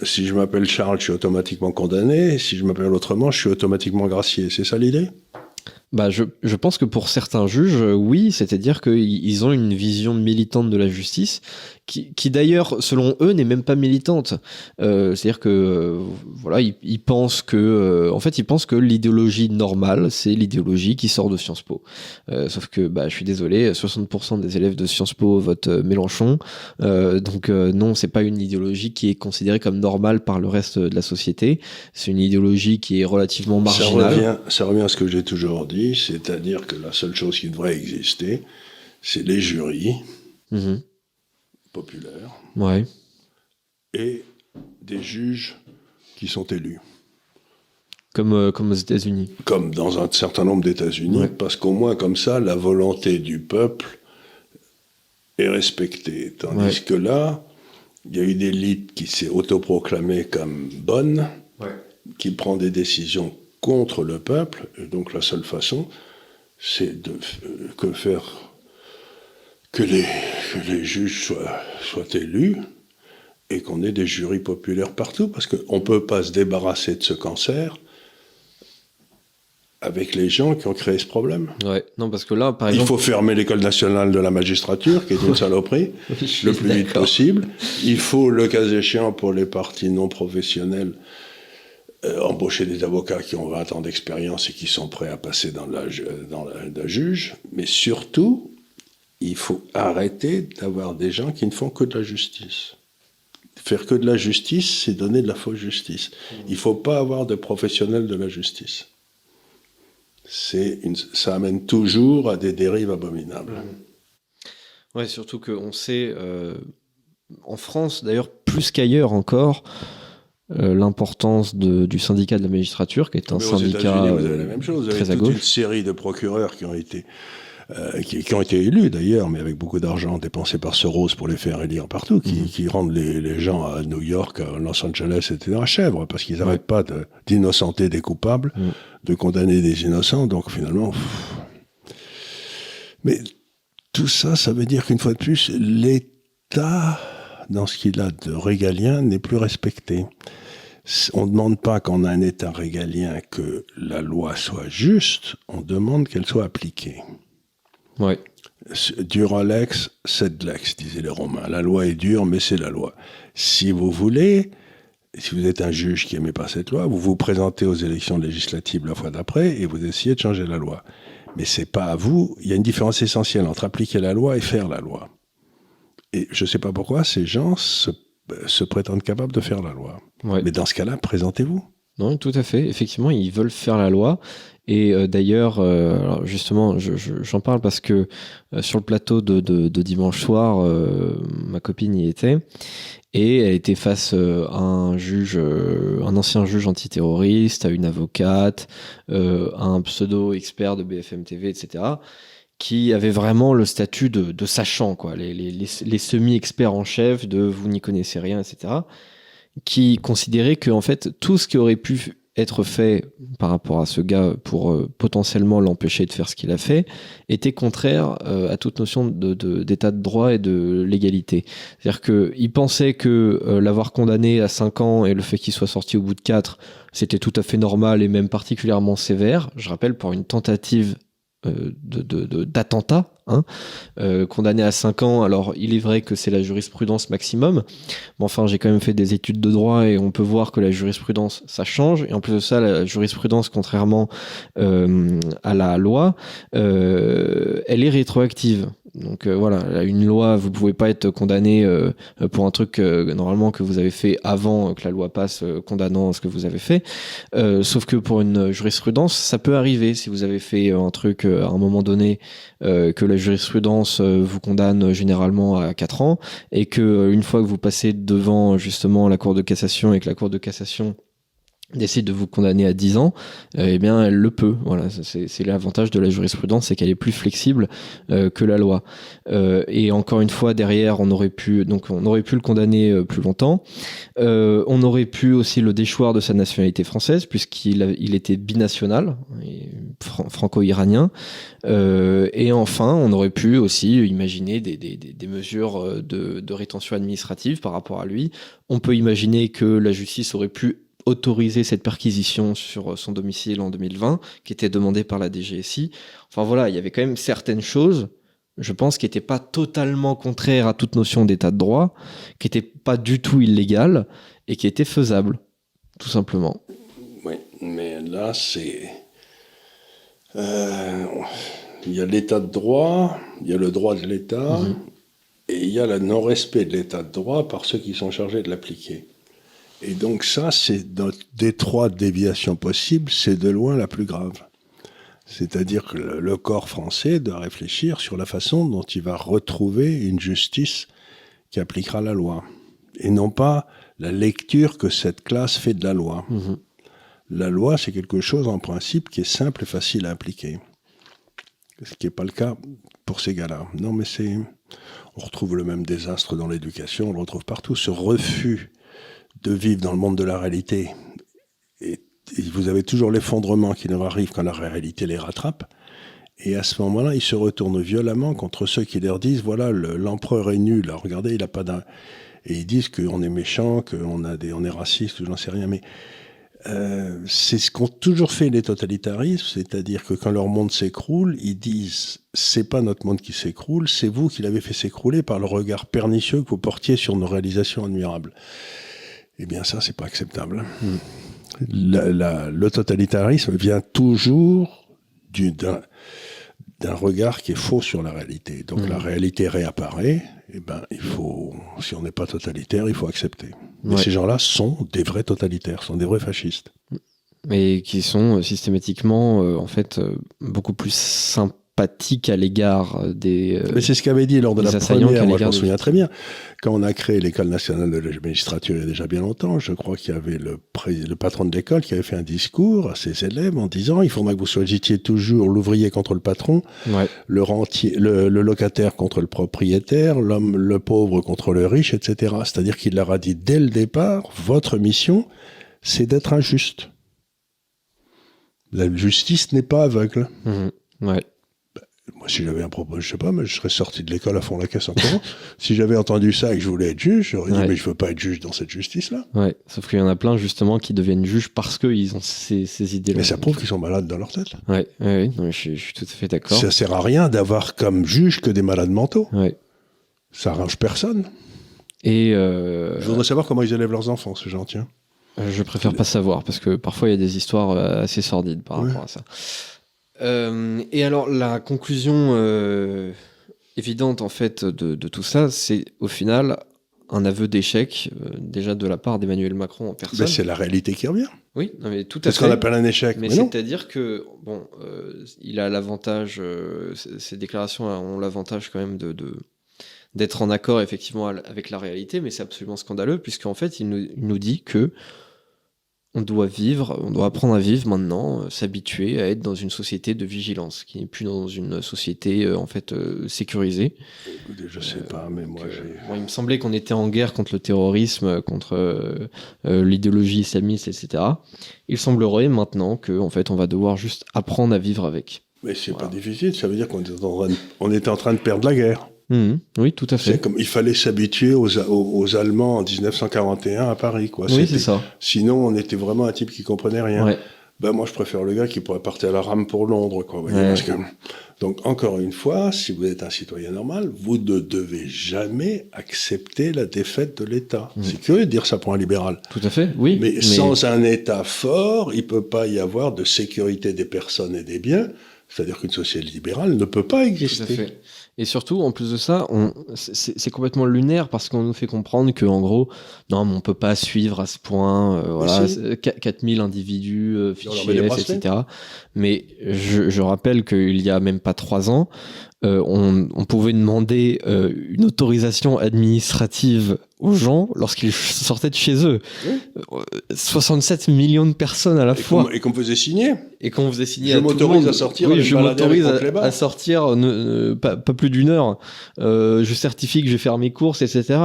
si je m'appelle Charles, je suis automatiquement condamné? Si je m'appelle autrement, je suis automatiquement gracié? C'est ça l'idée? Je pense que pour certains juges, oui, c'est-à-dire qu'ils ont une vision militante de la justice qui d'ailleurs, selon eux, n'est même pas militante. C'est-à-dire que ils pensent que l'idéologie normale, c'est l'idéologie qui sort de Sciences Po. Sauf que je suis désolé, 60% des élèves de Sciences Po votent Mélenchon. Donc non, c'est pas une idéologie qui est considérée comme normale par le reste de la société. C'est une idéologie qui est relativement marginale. Ça revient à ce que j'ai toujours dit, c'est-à-dire que la seule chose qui devrait exister, c'est les jurys. Mmh. populaires et des juges qui sont élus. Comme aux États-Unis. Comme dans un certain nombre d'États-Unis, parce qu'au moins comme ça, la volonté du peuple est respectée. Tandis que là, il y a une élite qui s'est autoproclamée comme bonne, qui prend des décisions contre le peuple, et donc la seule façon, c'est que les juges soient élus et qu'on ait des jurys populaires partout, parce qu'on ne peut pas se débarrasser de ce cancer avec les gens qui ont créé ce problème. Non, parce que là, par exemple... Il faut fermer l'École nationale de la magistrature, qui est une saloperie, le plus vite possible. Il faut, le cas échéant, pour les partis non professionnels, embaucher des avocats qui ont 20 ans d'expérience et qui sont prêts à passer dans la juge. Mais surtout, il faut arrêter d'avoir des gens qui ne font que de la justice. Faire que de la justice, c'est donner de la fausse justice. Il ne faut pas avoir de professionnels de la justice. Ça amène toujours à des dérives abominables. Ouais, surtout qu'on sait, en France, d'ailleurs, plus qu'ailleurs encore, l'importance du syndicat de la magistrature, qui est un syndicat vous avez la même chose. Vous avez très à toute gauche. Une série de procureurs qui ont été élus d'ailleurs, mais avec beaucoup d'argent dépensé par Soros pour les faire élire partout, qui rendent les gens à New York, à Los Angeles, etc. chèvres, parce qu'ils n'arrêtent pas d'innocenter des coupables, de condamner des innocents, donc finalement... Mais tout ça, ça veut dire qu'une fois de plus, l'État, dans ce qu'il a de régalien, n'est plus respecté. On ne demande pas, quand on a un État régalien, que la loi soit juste, on demande qu'elle soit appliquée. Dura lex, sed lex, disaient les Romains. La loi est dure, mais c'est la loi. Si vous voulez, si vous êtes un juge qui n'aimait pas cette loi, vous vous présentez aux élections législatives la fois d'après et vous essayez de changer la loi. Mais c'est pas à vous. Il y a une différence essentielle entre appliquer la loi et faire la loi. Et je ne sais pas pourquoi ces gens se prétendent capables de faire la loi. Mais dans ce cas-là, présentez-vous. Non, tout à fait. Effectivement, ils veulent faire la loi. Et d'ailleurs, alors justement, j'en parle parce que sur le plateau de dimanche soir, ma copine y était. Et elle était face à un juge, un ancien juge antiterroriste, à une avocate, à un pseudo-expert de BFM TV, etc., qui avait vraiment le statut de sachant, quoi, les semi-experts en chef de vous n'y connaissez rien, etc., qui considérait que en fait tout ce qui aurait pu être fait par rapport à ce gars pour potentiellement l'empêcher de faire ce qu'il a fait était contraire à toute notion d'état de droit et de légalité. C'est-à-dire qu'il pensait que l'avoir condamné à 5 ans et le fait qu'il soit sorti au bout de 4, c'était tout à fait normal et même particulièrement sévère. Je rappelle, pour une tentative d'attentat, condamné à 5 ans. Alors, il est vrai que c'est la jurisprudence maximum, mais enfin, j'ai quand même fait des études de droit et on peut voir que la jurisprudence, ça change. Et en plus de ça, la jurisprudence, contrairement à la loi, elle est rétroactive. Donc voilà, une loi, vous pouvez pas être condamné pour un truc normalement que vous avez fait avant que la loi passe condamnant ce que vous avez fait. Sauf que pour une jurisprudence, ça peut arriver si vous avez fait un truc à un moment donné que la jurisprudence vous condamne généralement à 4 ans et que une fois que vous passez devant justement la Cour de cassation et que la Cour de cassation décide de vous condamner à 10 ans, eh bien elle le peut. Voilà, c'est l'avantage de la jurisprudence, c'est qu'elle est plus flexible que la loi. Et encore une fois, derrière, on aurait pu le condamner plus longtemps. On aurait pu aussi le déchoir de sa nationalité française, puisqu'il était binational, franco-iranien. Et enfin, on aurait pu aussi imaginer des mesures de rétention administrative par rapport à lui. On peut imaginer que la justice aurait pu autoriser cette perquisition sur son domicile en 2020, qui était demandée par la DGSI. Enfin voilà, il y avait quand même certaines choses, je pense, qui n'étaient pas totalement contraires à toute notion d'état de droit, qui n'étaient pas du tout illégales et qui étaient faisables, tout simplement. Oui, mais là, c'est... il y a l'état de droit, il y a le droit de l'État, et il y a le non-respect de l'état de droit par ceux qui sont chargés de l'appliquer. Et donc ça, c'est des 3 déviations possibles, c'est de loin la plus grave. C'est-à-dire que le corps français doit réfléchir sur la façon dont il va retrouver une justice qui appliquera la loi, et non pas la lecture que cette classe fait de la loi. La loi, c'est quelque chose, en principe, qui est simple et facile à appliquer. Ce qui n'est pas le cas pour ces gars-là. Non, mais on retrouve le même désastre dans l'éducation, on le retrouve partout. Ce refus de vivre dans le monde de la réalité. Et vous avez toujours l'effondrement qui leur arrive quand la réalité les rattrape. Et à ce moment-là, ils se retournent violemment contre ceux qui leur disent, voilà, l'empereur est nul. Alors, regardez, il n'a pas d'un... Et ils disent qu'on est méchant, qu'on est raciste, j'en sais rien. Mais c'est ce qu'ont toujours fait les totalitarismes, c'est-à-dire que quand leur monde s'écroule, ils disent c'est pas notre monde qui s'écroule, c'est vous qui l'avez fait s'écrouler par le regard pernicieux que vous portiez sur nos réalisations admirables. Eh bien ça, c'est pas acceptable. Le totalitarisme vient toujours d'un regard qui est faux sur la réalité. Donc la réalité réapparaît, et ben si on n'est pas totalitaire, il faut accepter. Mais ces gens-là sont des vrais totalitaires, sont des vrais fascistes. Mais qui sont systématiquement, beaucoup plus sympathiques à l'égard des... Mais c'est ce qu'avait dit lors de la première, moi je m'en souviens très bien, quand on a créé l'École nationale de la magistrature il y a déjà bien longtemps, je crois qu'il y avait le patron de l'école qui avait fait un discours à ses élèves en disant il faudra que vous choisissiez toujours l'ouvrier contre le patron, le locataire contre le propriétaire, le pauvre contre le riche, etc. C'est-à-dire qu'il leur a dit dès le départ, votre mission, c'est d'être injuste. La justice n'est pas aveugle. Moi, si j'avais un propos, je sais pas, mais je serais sorti de l'école à fond la caisse encore. Si j'avais entendu ça et que je voulais être juge, j'aurais dit, mais je veux pas être juge dans cette justice-là. Ouais, sauf qu'il y en a plein, justement, qui deviennent juges parce qu'ils ont ces idées-là. Mais ça prouve qu'ils sont malades dans leur tête. Non, je suis tout à fait d'accord. Ça sert à rien d'avoir comme juge que des malades mentaux. Ça arrange personne. Et je voudrais savoir comment ils élèvent leurs enfants, ces gens, tiens. Je préfère pas savoir, parce que parfois, il y a des histoires assez sordides par rapport à ça. Et alors, la conclusion évidente, en fait, de tout ça, c'est, au final, un aveu d'échec, déjà de la part d'Emmanuel Macron en personne. Mais c'est la réalité qui revient. Oui, non, mais tout à fait. C'est ce qu'on appelle un échec. Mais c'est-à-dire que, il a l'avantage, ces déclarations ont l'avantage quand même d'être en accord, effectivement, avec la réalité, mais c'est absolument scandaleux, puisqu'en fait, il nous dit que on doit apprendre à vivre maintenant, s'habituer à être dans une société de vigilance, qui n'est plus dans une société sécurisée. Écoutez, je sais pas, mais moi il me semblait qu'on était en guerre contre le terrorisme, contre l'idéologie islamiste, etc. Il semblerait maintenant qu'en fait, on va devoir juste apprendre à vivre avec. Mais c'est pas difficile, ça veut dire qu'on était en train de perdre la guerre. Oui, tout à fait. C'est comme il fallait s'habituer aux Allemands en 1941 à Paris, quoi. Oui, c'est ça. Sinon, on était vraiment un type qui comprenait rien. Moi, je préfère le gars qui pourrait partir à la rame pour Londres, quoi. Parce que... Donc, encore une fois, si vous êtes un citoyen normal, vous ne devez jamais accepter la défaite de l'État. C'est curieux de dire ça pour un libéral. Tout à fait, oui. Mais sans un État fort, il peut pas y avoir de sécurité des personnes et des biens. C'est-à-dire qu'une société libérale ne peut pas exister. Tout à fait. Et surtout, en plus de ça, c'est complètement lunaire parce qu'on nous fait comprendre qu'en gros, non, mais on peut pas suivre à ce point, 4000 individus, fichiers S, etc. Mais je rappelle qu'il y a même pas 3 ans, on pouvait demander une autorisation administrative aux gens lorsqu'ils sortaient de chez eux. 67 millions de personnes à la fois. Et qu'on faisait signer. Je m'autorise à sortir. Oui, je m'autorise à sortir pas plus d'1 heure. Je certifie que je vais faire mes courses, etc.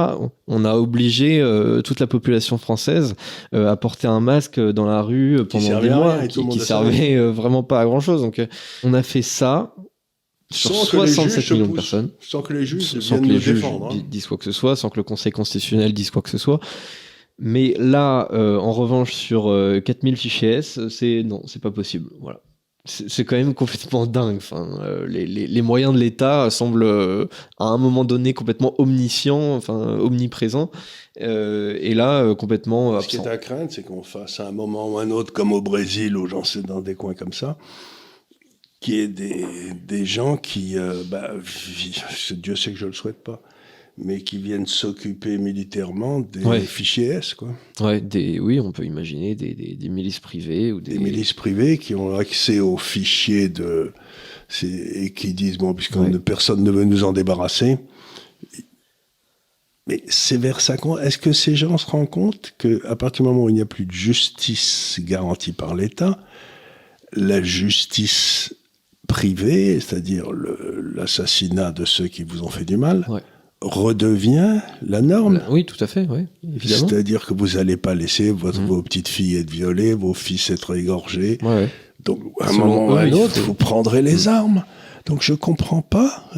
On a obligé toute la population française à porter un masque dans la rue pendant des mois, qui servait vraiment pas à grand chose. Donc on a fait ça. Sur 67 millions de personnes. Sans que les juges viennent nous défendre. Disent quoi que ce soit, sans que le Conseil constitutionnel dise quoi que ce soit. Mais là, en revanche, sur 4000 fichiers S, c'est pas possible. Voilà. C'est quand même complètement dingue. Enfin, les moyens de l'État semblent à un moment donné complètement omniscients, omniprésents, et là complètement absents. Ce qui est à craindre, c'est qu'on fasse à un moment ou un autre, comme au Brésil, ou j'en sais dans des coins comme ça, qui est des gens qui, Dieu sait que je le souhaite pas, mais qui viennent s'occuper militairement des fichiers S, quoi. Oui, on peut imaginer des milices privées ou des milices privées qui ont accès aux fichiers et qui disent puisque personne ne veut nous en débarrasser, Mais c'est vers ça qu'on... Est-ce que ces gens se rendent compte qu'à partir du moment où il n'y a plus de justice garantie par l'État, la justice privée, c'est-à-dire l'assassinat de ceux qui vous ont fait du mal, redevient la norme? Oui, tout à fait, oui, évidemment. C'est-à-dire que vous n'allez pas laisser vos petites filles être violées, vos fils être égorgés. Donc, à un moment ou à un autre, vous prendrez les armes. Donc, je ne comprends pas.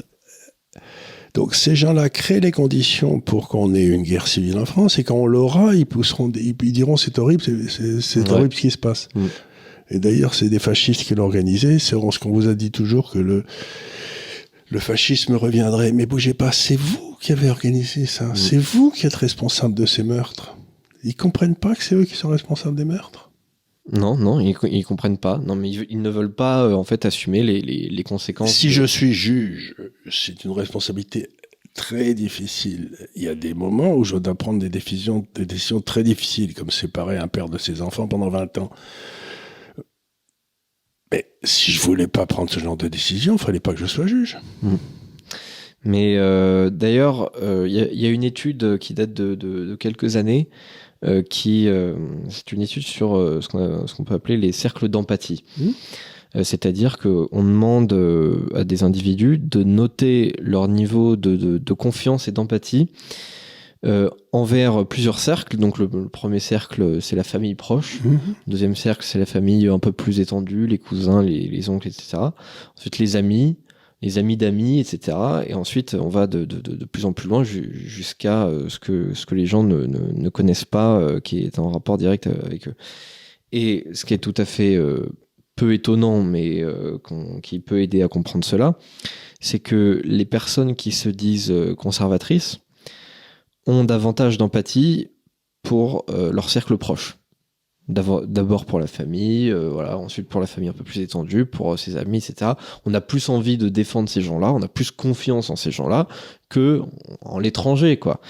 Donc, ces gens-là créent les conditions pour qu'on ait une guerre civile en France, et quand on l'aura, ils diront c'est horrible, c'est horrible ce qui se passe. Et d'ailleurs, c'est des fascistes qui l'ont organisé. C'est ce qu'on vous a dit toujours, que le fascisme reviendrait. Mais bougez pas, c'est vous qui avez organisé ça. C'est vous qui êtes responsable de ces meurtres. Ils comprennent pas que c'est eux qui sont responsables des meurtres? Non, ils comprennent pas. Non, mais ils ne veulent pas en fait assumer les conséquences. Si je suis juge, c'est une responsabilité très difficile. Il y a des moments où je dois prendre des décisions très difficiles, comme séparer un père de ses enfants pendant 20 ans. Mais si je voulais pas prendre ce genre de décision, il fallait pas que je sois juge. Mais d'ailleurs, il y a une étude qui date de quelques années. C'est une étude sur ce qu'on peut appeler les cercles d'empathie. C'est-à-dire qu'on demande à des individus de noter leur niveau de confiance et d'empathie envers plusieurs cercles. Donc le premier cercle, c'est la famille proche. Le deuxième cercle, c'est la famille un peu plus étendue, les cousins, les oncles, etc. Ensuite, les amis d'amis, etc. Et ensuite, on va de plus en plus loin jusqu'à ce que les gens ne connaissent pas, qui est en rapport direct avec eux. Et ce qui est tout à fait peu étonnant, mais qui peut aider à comprendre cela, c'est que les personnes qui se disent conservatrices ont davantage d'empathie pour leur cercle proche. D'abord pour la famille, ensuite pour la famille un peu plus étendue, pour ses amis, etc. On a plus envie de défendre ces gens-là, on a plus confiance en ces gens-là que en l'étranger, quoi.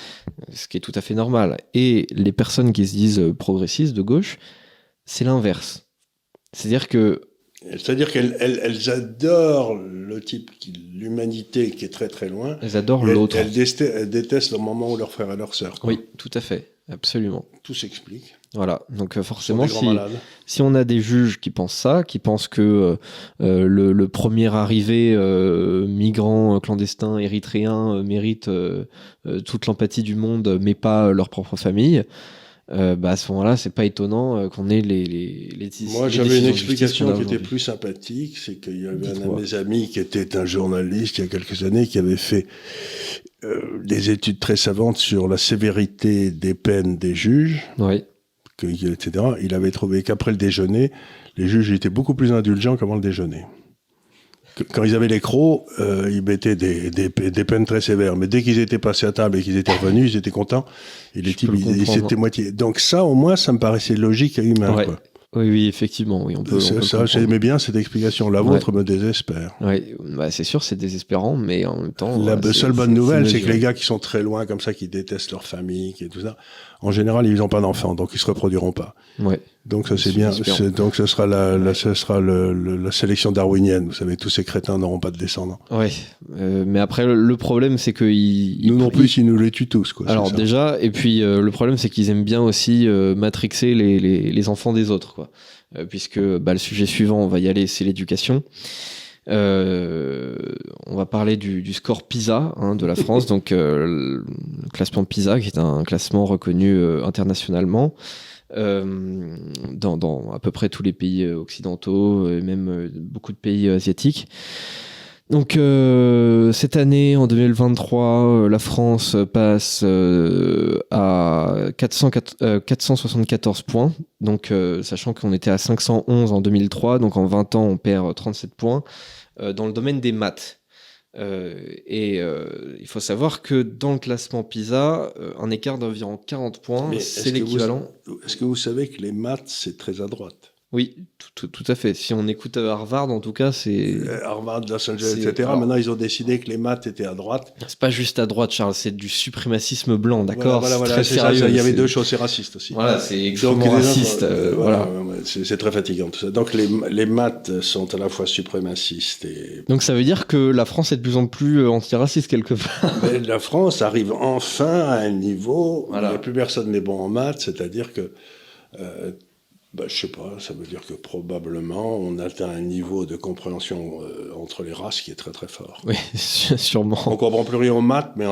Ce qui est tout à fait normal. Et les personnes qui se disent progressistes de gauche, c'est l'inverse. C'est-à-dire qu'elles adorent l'humanité qui est très très loin. Elles adorent l'autre. Elles détestent le moment où leurs frères et leurs sœurs. Oui, tout à fait, absolument. Tout s'explique. Voilà, donc forcément, si on a des juges qui pensent ça, qui pensent que le premier arrivé migrant clandestin érythréen mérite toute l'empathie du monde, mais pas leur propre famille, à ce moment-là, c'est pas étonnant qu'on ait les Moi, j'avais une explication qui était plus sympathique, c'est qu'il y avait un de mes amis qui était un journaliste il y a quelques années qui avait fait des études très savantes sur la sévérité des peines des juges. Oui. Etc. Il avait trouvé qu'après le déjeuner, les juges étaient beaucoup plus indulgents qu'avant le déjeuner. Quand ils avaient les crocs, ils mettaient des peines très sévères. Mais dès qu'ils étaient passés à table et qu'ils étaient revenus, ils étaient contents. Et les types, ils s'étaient moitié. Donc ça, au moins, ça me paraissait logique et humain. Ouais. Quoi. Oui, effectivement. Oui, on peut j'aimais bien cette explication. La vôtre me désespère. Oui, c'est sûr, c'est désespérant, mais en même temps... La seule bonne nouvelle, c'est que les gars qui sont très loin, comme ça, qui détestent leur famille, et tout ça, en général, ils n'ont pas d'enfants, donc ils se reproduiront pas. Ouais. Donc ça, c'est bien. Donc ce sera la sélection darwinienne. Vous savez, tous ces crétins n'auront pas de descendants. Oui, mais après, le problème, c'est que... Nous non plus, ils nous les tuent tous. Quoi, alors déjà, et puis le problème, c'est qu'ils aiment bien aussi matrixer les enfants des autres, quoi. Puisque le sujet suivant, on va y aller, c'est l'éducation. On va parler du score PISA de la France, donc le classement PISA, qui est un classement reconnu internationalement dans à peu près tous les pays occidentaux et même beaucoup de pays asiatiques. Donc cette année, en 2023, la France passe à 474 points. Donc sachant qu'on était à 511 en 2003, donc en 20 ans, on perd 37 points dans le domaine des maths. Il faut savoir que dans le classement PISA, un écart d'environ 40 points, c'est l'équivalent. Est-ce que vous savez que les maths, c'est très à droite? Oui, tout à fait. Si on écoute Harvard, en tout cas, c'est... Harvard, Los Angeles, etc. Alors, maintenant, ils ont décidé que les maths étaient à droite. C'est pas juste à droite, Charles, c'est du suprémacisme blanc, d'accord? Voilà, c'est sérieux. Ça, il y avait deux choses, c'est raciste aussi. Voilà, c'est extrêmement raciste. Voilà. C'est très fatigant tout ça. Donc les maths sont à la fois suprémacistes et... Donc ça veut dire que la France est de plus en plus antiraciste quelque part. Mais la France arrive enfin à un niveau où plus personne n'est bon en maths, c'est-à-dire que... je sais pas, ça veut dire que probablement on atteint un niveau de compréhension entre les races qui est très très fort. Oui, sûrement. On comprend plus rien aux maths, mais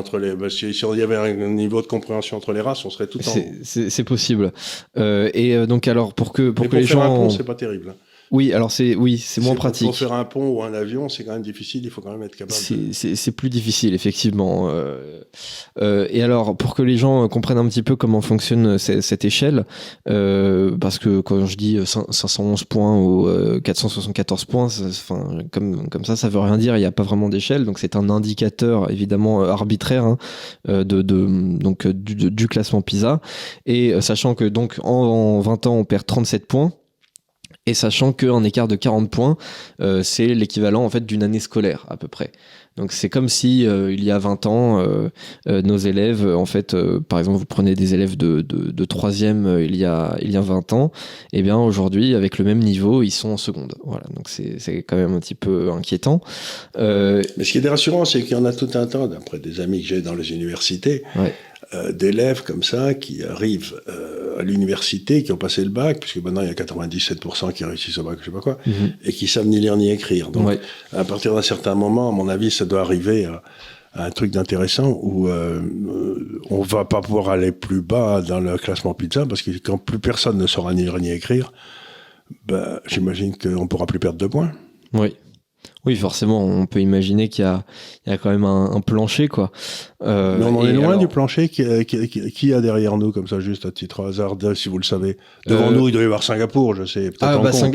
si il y avait un niveau de compréhension entre les races, on serait tout en haut. C'est possible. Donc alors pour que les gens... faire un pont, c'est pas terrible. Hein. Oui, alors c'est moins pratique. Pour faire un pont ou un avion, c'est quand même difficile. Il faut quand même être capable. C'est plus difficile, effectivement. Et alors, pour que les gens comprennent un petit peu comment fonctionne cette échelle, parce que quand je dis 511 points ou 474 points, comme ça veut rien dire. Il n'y a pas vraiment d'échelle, donc c'est un indicateur évidemment arbitraire du classement PISA. Et sachant que donc en 20 ans, on perd 37 points. Et sachant qu'un écart de 40 points, c'est l'équivalent en fait d'une année scolaire à peu près. Donc c'est comme si il y a 20 ans, nos élèves, en fait, par exemple, vous prenez des élèves de troisième il y a 20 ans, et bien aujourd'hui, avec le même niveau, ils sont en seconde. Voilà, donc c'est quand même un petit peu inquiétant. Mais ce qui est rassurant, c'est qu'il y en a tout un temps, d'après des amis que j'ai dans les universités, d'élèves comme ça qui arrivent à l'université, qui ont passé le bac, puisque maintenant il y a 97% qui réussissent au bac, je sais pas quoi, et qui savent ni lire ni écrire. Donc, à partir d'un certain moment, à mon avis, ça doit arriver à un truc d'intéressant où on va pas pouvoir aller plus bas dans le classement PISA, parce que quand plus personne ne saura ni lire ni écrire, j'imagine qu'on pourra plus perdre de points. Oui, forcément, on peut imaginer qu'il y a quand même un plancher, quoi. Mais on en est loin du plancher. Qui a derrière nous, comme ça, juste à titre hasard, si vous le savez? Devant nous, il doit y avoir Singapour, je sais.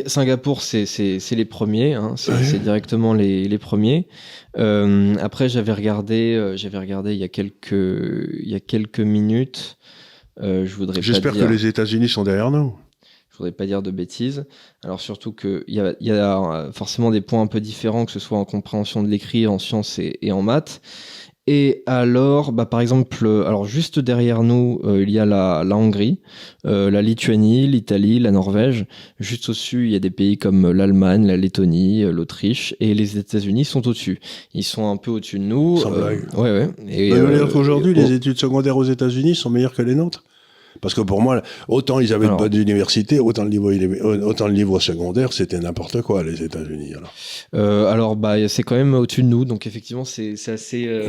Singapour, c'est les premiers, hein, c'est directement les premiers. Après, j'avais regardé il y a quelques minutes. J'espère que les États-Unis sont derrière nous. Je voudrais pas dire de bêtises. Alors surtout qu'il y a forcément des points un peu différents, que ce soit en compréhension de l'écrit, en sciences et en maths. Et alors, par exemple, juste derrière nous, il y a la Hongrie, la Lituanie, l'Italie, la Norvège. Juste au-dessus, il y a des pays comme l'Allemagne, la Lettonie, l'Autriche, et les États-Unis sont au-dessus. Ils sont un peu au-dessus de nous. Sans blague. Ouais. Et qu'aujourd'hui, les études secondaires aux États-Unis sont meilleures que les nôtres. Parce que pour moi, autant ils avaient de bonnes universités, autant le niveau secondaire, c'était n'importe quoi, les États-Unis. C'est quand même au-dessus de nous, donc effectivement, c'est assez...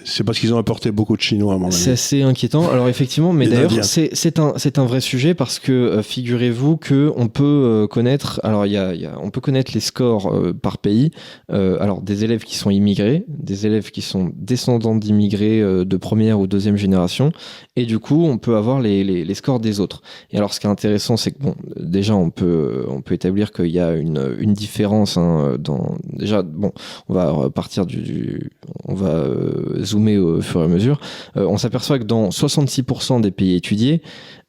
C'est parce qu'ils ont apporté beaucoup de Chinois, à mon avis. C'est assez inquiétant. Alors effectivement, mais d'ailleurs, c'est un vrai sujet parce que figurez-vous que on peut connaître... Alors, on peut connaître les scores par pays. Alors, des élèves qui sont immigrés, des élèves qui sont descendants d'immigrés de première ou deuxième génération, et du coup, on peut avoir les scores des autres. Et alors, ce qui est intéressant, c'est que déjà, on peut établir qu'il y a une différence. On va partir on va zoomer au fur et à mesure. On s'aperçoit que dans 66% des pays étudiés,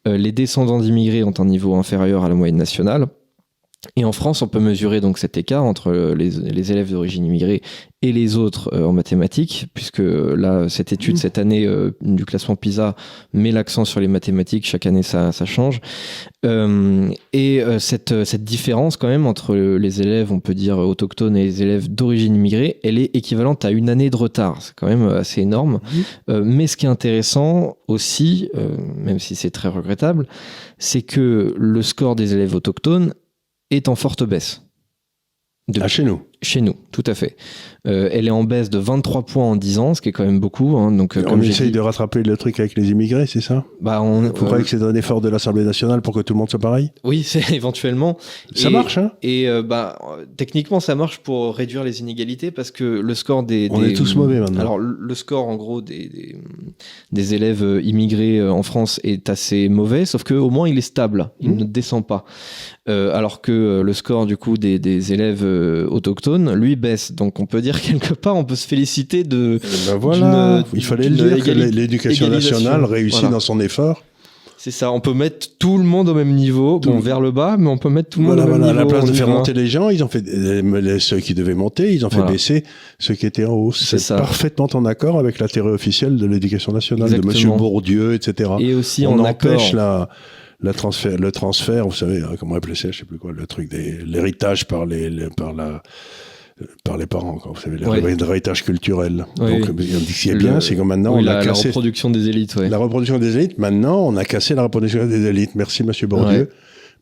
les descendants d'immigrés ont un niveau inférieur à la moyenne nationale. Et en France, on peut mesurer donc cet écart entre les élèves d'origine immigrée et les autres en mathématiques, puisque là, cette étude, cette année du classement PISA met l'accent sur les mathématiques. Chaque année, ça change. Cette différence quand même entre les élèves, on peut dire autochtones, et les élèves d'origine immigrée, elle est équivalente à une année de retard. C'est quand même assez énorme. Mais ce qui est intéressant aussi, même si c'est très regrettable, c'est que le score des élèves autochtones est en forte baisse. Chez nous. Chez nous, tout à fait. Elle est en baisse de 23 points en 10 ans, ce qui est quand même beaucoup. Hein. Donc, on essaye de rattraper le truc avec les immigrés, c'est ça? Vous croyez que c'est un effort de l'Assemblée nationale pour que tout le monde soit pareil? Oui, c'est éventuellement. Ça marche, hein? Et techniquement, ça marche pour réduire les inégalités parce que le score On est tous mauvais maintenant. Alors, le score, en gros, des élèves immigrés en France est assez mauvais, sauf qu'au moins, il est stable. Il ne descend pas. Alors que le score, du coup, des élèves autochtones, lui, baisse. Donc, on peut dire quelque part, on peut se féliciter de... il fallait le dire que l'éducation nationale réussit dans son effort C'est ça, on peut mettre tout le monde au même niveau, vers le bas, mais on peut mettre tout le monde au même niveau. À la place de faire monter les gens, ils ont fait ceux qui devaient monter, ils ont fait baisser ceux qui étaient en haut. C'est parfaitement en accord avec la théorie officielle de l'éducation nationale, de Monsieur Bourdieu, etc. Et aussi on empêche le transfert, vous savez, comment appeler ça, je sais plus quoi, le truc l'héritage par les parents, quoi. Vous savez, l'héritage culturel. Donc, on dit ce qui est bien, c'est que maintenant, on a cassé... La reproduction des élites, La reproduction des élites, maintenant, on a cassé la reproduction des élites. Merci, Monsieur Bourdieu. Ouais.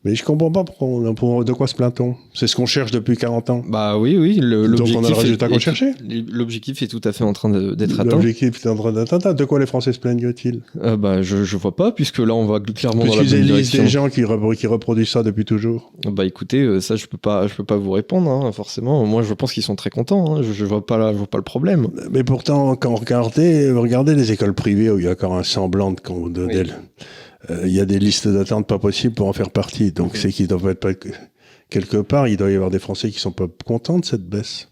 Mais je comprends pas de quoi se plaint-on. C'est ce qu'on cherche depuis 40 ans. Bah oui. Donc on a le résultat qu'on cherchait. L'objectif est tout à fait en train d'être atteint. L'objectif est en train d'être atteint. De quoi les Français se plaignent-ils ? Je vois pas, puisque là on va clairement dans la bonne direction. direction. Des gens qui reproduisent ça depuis toujours. Bah écoutez, ça je peux pas vous répondre, hein, forcément. Moi je pense qu'ils sont très contents. Hein. Je vois pas le problème. Mais pourtant, quand regardez les écoles privées où il y a encore un semblant de il y a des listes d'attente pas possibles pour en faire partie. Donc c'est qu'ils doivent être quelque part, il doit y avoir des Français qui sont pas contents de cette baisse.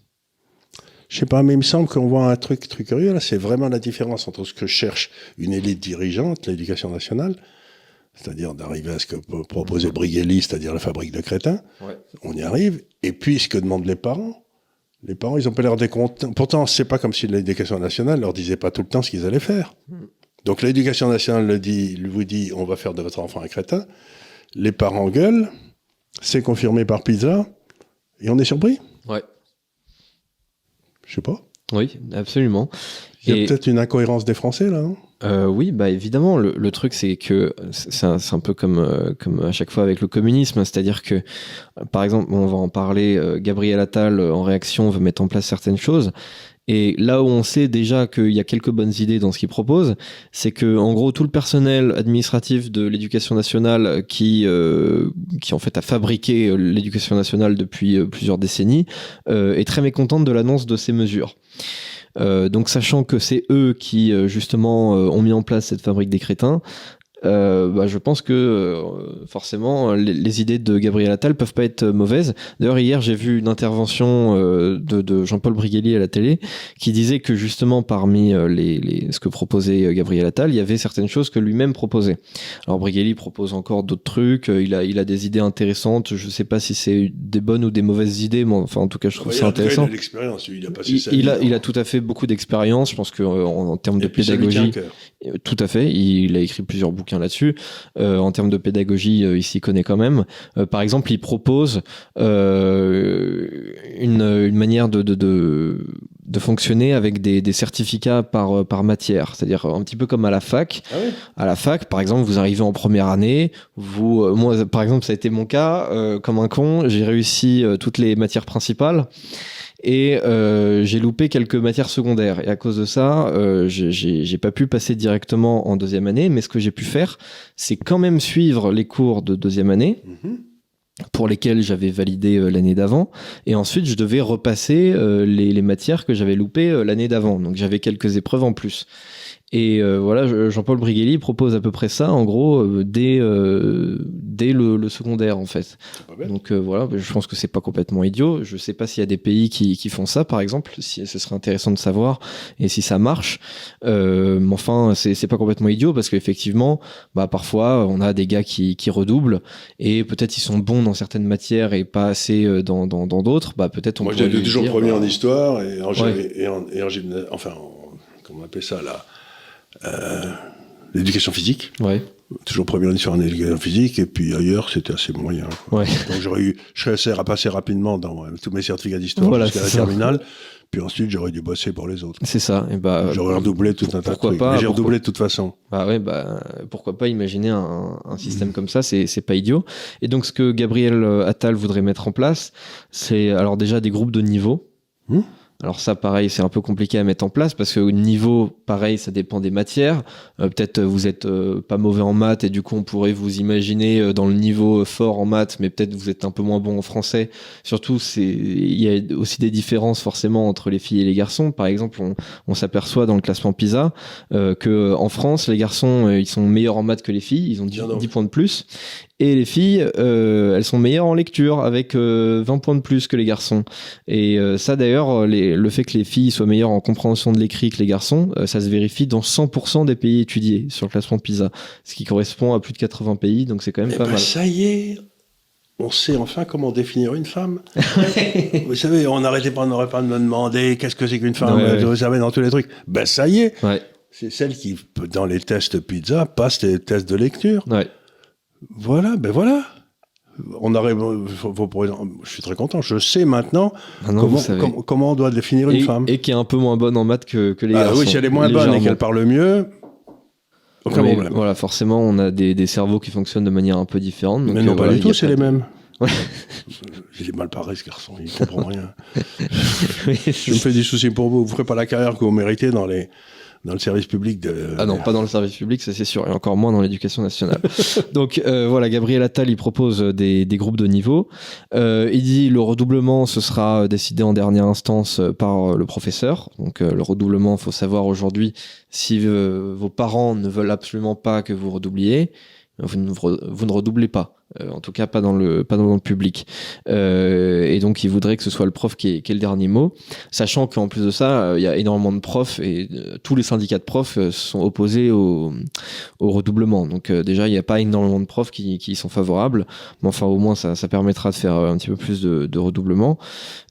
Je sais pas, mais il me semble qu'on voit un truc curieux là, c'est vraiment la différence entre ce que cherche une élite dirigeante, l'éducation nationale, c'est-à-dire d'arriver à ce que proposait Brigelli, c'est-à-dire la fabrique de crétins. Ouais. On y arrive. Et puis ce que demandent les parents. Les parents, ils ont pas l'air décontents. Pourtant, c'est pas comme si l'éducation nationale leur disait pas tout le temps ce qu'ils allaient faire. Donc l'éducation nationale vous dit on va faire de votre enfant un crétin. Les parents gueulent, c'est confirmé par PISA, et on est surpris. Ouais. Je sais pas. Oui, absolument. Il y a peut-être une incohérence des Français là, non ? Oui, bah évidemment. Le truc, c'est que c'est un peu comme à chaque fois avec le communisme, c'est-à-dire que, par exemple, on va en parler. Gabriel Attal, en réaction, veut mettre en place certaines choses. Et là où on sait déjà qu'il y a quelques bonnes idées dans ce qu'il propose, c'est que en gros tout le personnel administratif de l'éducation nationale qui en fait a fabriqué l'éducation nationale depuis plusieurs décennies est très mécontente de l'annonce de ces mesures. Donc sachant que c'est eux qui justement ont mis en place cette fabrique des crétins, je pense que forcément les idées de Gabriel Attal peuvent pas être mauvaises. D'ailleurs hier j'ai vu une intervention de Jean-Paul Brigelli à la télé qui disait que justement parmi ce que proposait Gabriel Attal, il y avait certaines choses que lui-même proposait. Alors Brigelli propose encore d'autres trucs, il a des idées intéressantes, je sais pas si c'est des bonnes ou des mauvaises idées, mais enfin en tout cas je trouve ça intéressant. Il a l'expérience, il a passé sa vie. Il a tout à fait beaucoup d'expérience, je pense que en termes de pédagogie, tout à fait, il a écrit plusieurs bouquins là-dessus. En termes de pédagogie, il s'y connaît quand même. Par exemple, il propose une manière de fonctionner avec des certificats par matière, c'est-à-dire un petit peu comme à la fac. Ah oui. À la fac, par exemple, vous arrivez en première année, moi, par exemple, ça a été mon cas, comme un con, j'ai réussi toutes les matières principales. Et j'ai loupé quelques matières secondaires. Et à cause de ça, j'ai pas pu passer directement en deuxième année. Mais ce que j'ai pu faire, c'est quand même suivre les cours de deuxième année, pour lesquels j'avais validé l'année d'avant. Et ensuite, je devais repasser les matières que j'avais loupées l'année d'avant. Donc j'avais quelques épreuves en plus. Et voilà, Jean-Paul Brigelli propose à peu près ça, en gros, dès le secondaire, en fait. Donc voilà, je pense que c'est pas complètement idiot. Je sais pas s'il y a des pays qui font ça, par exemple, si ce serait intéressant de savoir, et si ça marche. Mais enfin, c'est pas complètement idiot, parce qu'effectivement, parfois, on a des gars qui redoublent, et peut-être ils sont bons dans certaines matières et pas assez dans d'autres. Peut-être on Moi, j'étais toujours premier en histoire, et en gymnase, enfin, comment on appelle ça, là, l'éducation physique. Ouais. Toujours premier en histoire en éducation physique, et puis ailleurs c'était assez moyen. Ouais. Donc je serais passé rapidement dans tous mes certificats d'histoire jusqu'à la terminale, puis ensuite j'aurais dû bosser pour les autres. C'est ça. Et j'aurais redoublé tout un tas de trucs. Mais j'ai redoublé de toute façon. Pourquoi pas imaginer un système comme ça, c'est pas idiot. Et donc ce que Gabriel Attal voudrait mettre en place, c'est alors déjà des groupes de niveau. Alors ça, pareil, c'est un peu compliqué à mettre en place parce que au niveau, pareil, ça dépend des matières. Peut-être vous êtes pas mauvais en maths et du coup on pourrait vous imaginer dans le niveau fort en maths, mais peut-être vous êtes un peu moins bon en français. Surtout, il y a aussi des différences forcément entre les filles et les garçons. Par exemple, on s'aperçoit dans le classement PISA que en France, les garçons ils sont meilleurs en maths que les filles, ils ont 10 points de plus. Et les filles, elles sont meilleures en lecture avec 20 points de plus que les garçons. Et ça d'ailleurs, le fait que les filles soient meilleures en compréhension de l'écrit que les garçons, ça se vérifie dans 100% des pays étudiés sur le classement PISA, ce qui correspond à plus de 80 pays, donc c'est quand même pas mal. Ça y est, on sait enfin comment définir une femme. Vous savez, on n'aurait pas de me demander qu'est-ce que c'est qu'une femme, vous savez, dans tous les trucs. Ça y est, c'est celle qui, dans les tests PISA, passe les tests de lecture. Voilà, on aurait, je suis très content, je sais maintenant comment on doit définir une femme. Et qui est un peu moins bonne en maths que les garçons. Oui, si elle est moins bonne et qu'elle parle mieux... Aucun problème. Voilà, forcément, on a des cerveaux qui fonctionnent de manière un peu différente. Donc mais non, pas du tout, c'est les mêmes. Il est mal paré, ce garçon, il comprend rien. Je me fais des soucis pour vous. Vous ferez pas la carrière que vous méritez dans le service public. Ah non, pas dans le service public, ça c'est sûr, et encore moins dans l'éducation nationale. Donc voilà, Gabriel Attal, il propose des groupes de niveau. Il dit le redoublement, ce sera décidé en dernière instance par le professeur. Donc le redoublement, il faut savoir aujourd'hui, si vos parents ne veulent absolument pas que vous redoubliez, vous ne redoublez pas. En tout cas, pas dans le public. Et donc, il voudrait que ce soit le prof qui ait le dernier mot. Sachant qu'en plus de ça, il y a énormément de profs et tous les syndicats de profs sont opposés au redoublement. Donc, déjà, il n'y a pas énormément de profs qui sont favorables. Mais enfin, au moins, ça permettra de faire un petit peu plus de redoublement.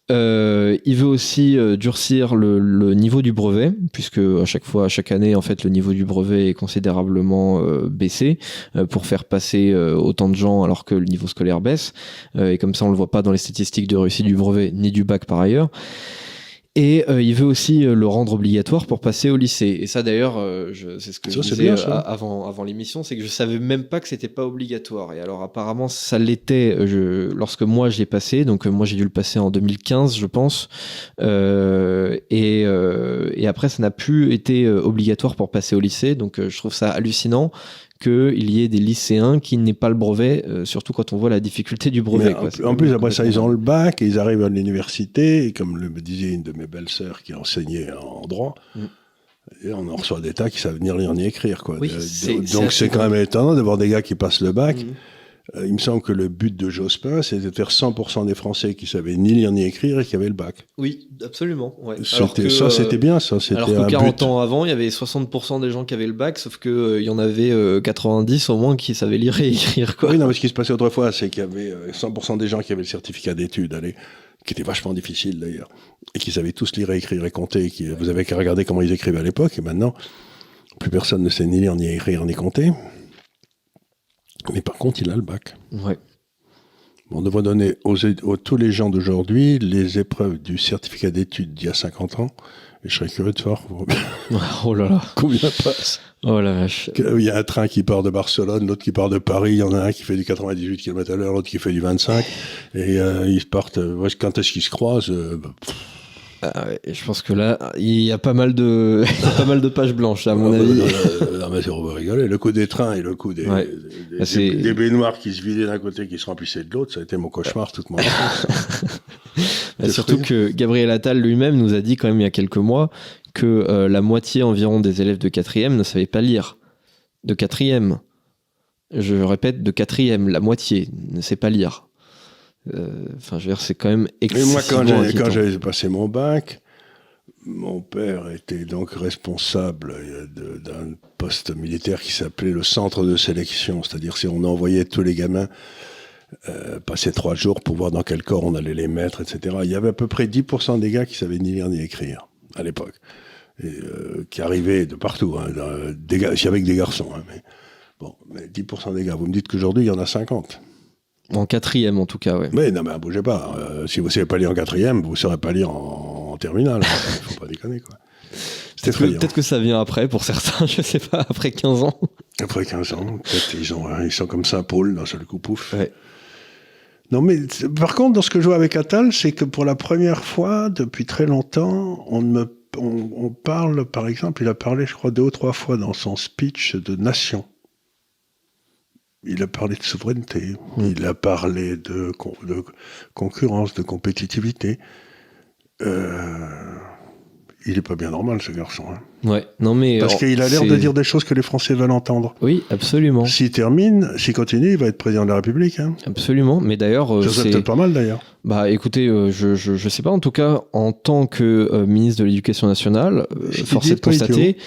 Il veut aussi durcir le niveau du brevet, puisque chaque année, en fait, le niveau du brevet est considérablement baissé pour faire passer autant de gens alors que le niveau scolaire baisse. Et comme ça, on le voit pas dans les statistiques de réussite du brevet ni du bac par ailleurs. Et il veut aussi le rendre obligatoire pour passer au lycée. Et ça d'ailleurs, c'est ce que je disais avant l'émission, c'est que je savais même pas que c'était pas obligatoire. Et alors apparemment ça l'était lorsque moi je l'ai passé. Donc moi j'ai dû le passer en 2015 je pense. Et après ça n'a plus été obligatoire pour passer au lycée. Donc je trouve ça hallucinant qu'il y ait des lycéens qui n'aient pas le brevet, surtout quand on voit la difficulté du brevet. En plus, après ça, ils ont le bac, et ils arrivent à l'université, et comme me disait une de mes belles-sœurs qui enseignait en droit, et on en reçoit des tas qui savent ni lire ni écrire. Oui, donc c'est quand même étonnant d'avoir des gars qui passent le bac. Il me semble que le but de Jospin, c'était de faire 100% des Français qui savaient ni lire ni écrire et qui avaient le bac. Oui, absolument. Ouais. C'était bien, ça. Alors que 40 ans avant, il y avait 60% des gens qui avaient le bac, sauf qu'il y en avait 90 au moins qui savaient lire et écrire. Quoi. Oui, non, mais ce qui se passait autrefois, c'est qu'il y avait 100% des gens qui avaient le certificat d'études, qui était vachement difficile d'ailleurs, et qui savaient tous lire et écrire et compter. Vous avez qu'à regarder comment ils écrivaient à l'époque, et maintenant, plus personne ne sait ni lire, ni écrire, ni compter. Mais par contre, il a le bac. Ouais. On devrait donner tous les gens d'aujourd'hui les épreuves du certificat d'études d'il y a 50 ans. Et je serais curieux de voir. Oh là là. Combien passe? Oh la vache. Il y a un train qui part de Barcelone, l'autre qui part de Paris. Il y en a un qui fait du 98 km/h, l'autre qui fait du 25. Et ils partent. Quand est-ce qu'ils se croisent je pense que là, il y a pas mal de pages blanches, à mon avis. Non, mais on va rigoler. Le coup des trains et le coup des baignoires qui se vidaient d'un côté, qui se remplissaient de l'autre, ça a été mon cauchemar toute mon enfance. Surtout que Gabriel Attal lui-même nous a dit quand même il y a quelques mois que la moitié environ des élèves de 4e ne savaient pas lire. De 4e. Je répète, de 4e, la moitié ne sait pas lire. Enfin, je veux dire, c'est quand même excessivement Et moi, quand j'avais passé mon bac, mon père était donc responsable d'un poste militaire qui s'appelait le centre de sélection. C'est-à-dire, si on envoyait tous les gamins passer 3 jours pour voir dans quel corps on allait les mettre, etc. Il y avait à peu près 10% des gars qui savaient ni lire ni écrire à l'époque. Et, qui arrivaient de partout, hein, avec des garçons. Hein, mais 10% des gars. Vous me dites qu'aujourd'hui, il y en a 50. En 4e, en tout cas, oui. Mais non, mais bougez pas. Si vous ne savez pas lire en 4e, vous ne saurez pas lire en terminale. Il ne faut pas déconner, quoi. Peut-être que ça vient après, pour certains, je ne sais pas, après 15 ans. Après 15 ans, peut-être ils sont comme Saint-Paul, d'un seul coup, pouf. Ouais. Non, mais par contre, dans ce que je vois avec Attal, c'est que pour la première fois, depuis très longtemps, on parle, par exemple, il a parlé, je crois, 2 ou 3 fois dans son speech de nation. Il a parlé de souveraineté, il a parlé de concurrence, de compétitivité. il est pas bien normal, ce garçon. Hein. Ouais, non mais... Parce qu'il a l'air de dire des choses que les Français veulent entendre. Oui, absolument. S'il continue, il va être président de la République. Hein. Absolument, mais d'ailleurs... ça serait peut-être pas mal, d'ailleurs. Bah écoutez, je sais pas, en tout cas, en tant que ministre de l'Éducation nationale, force est de constater,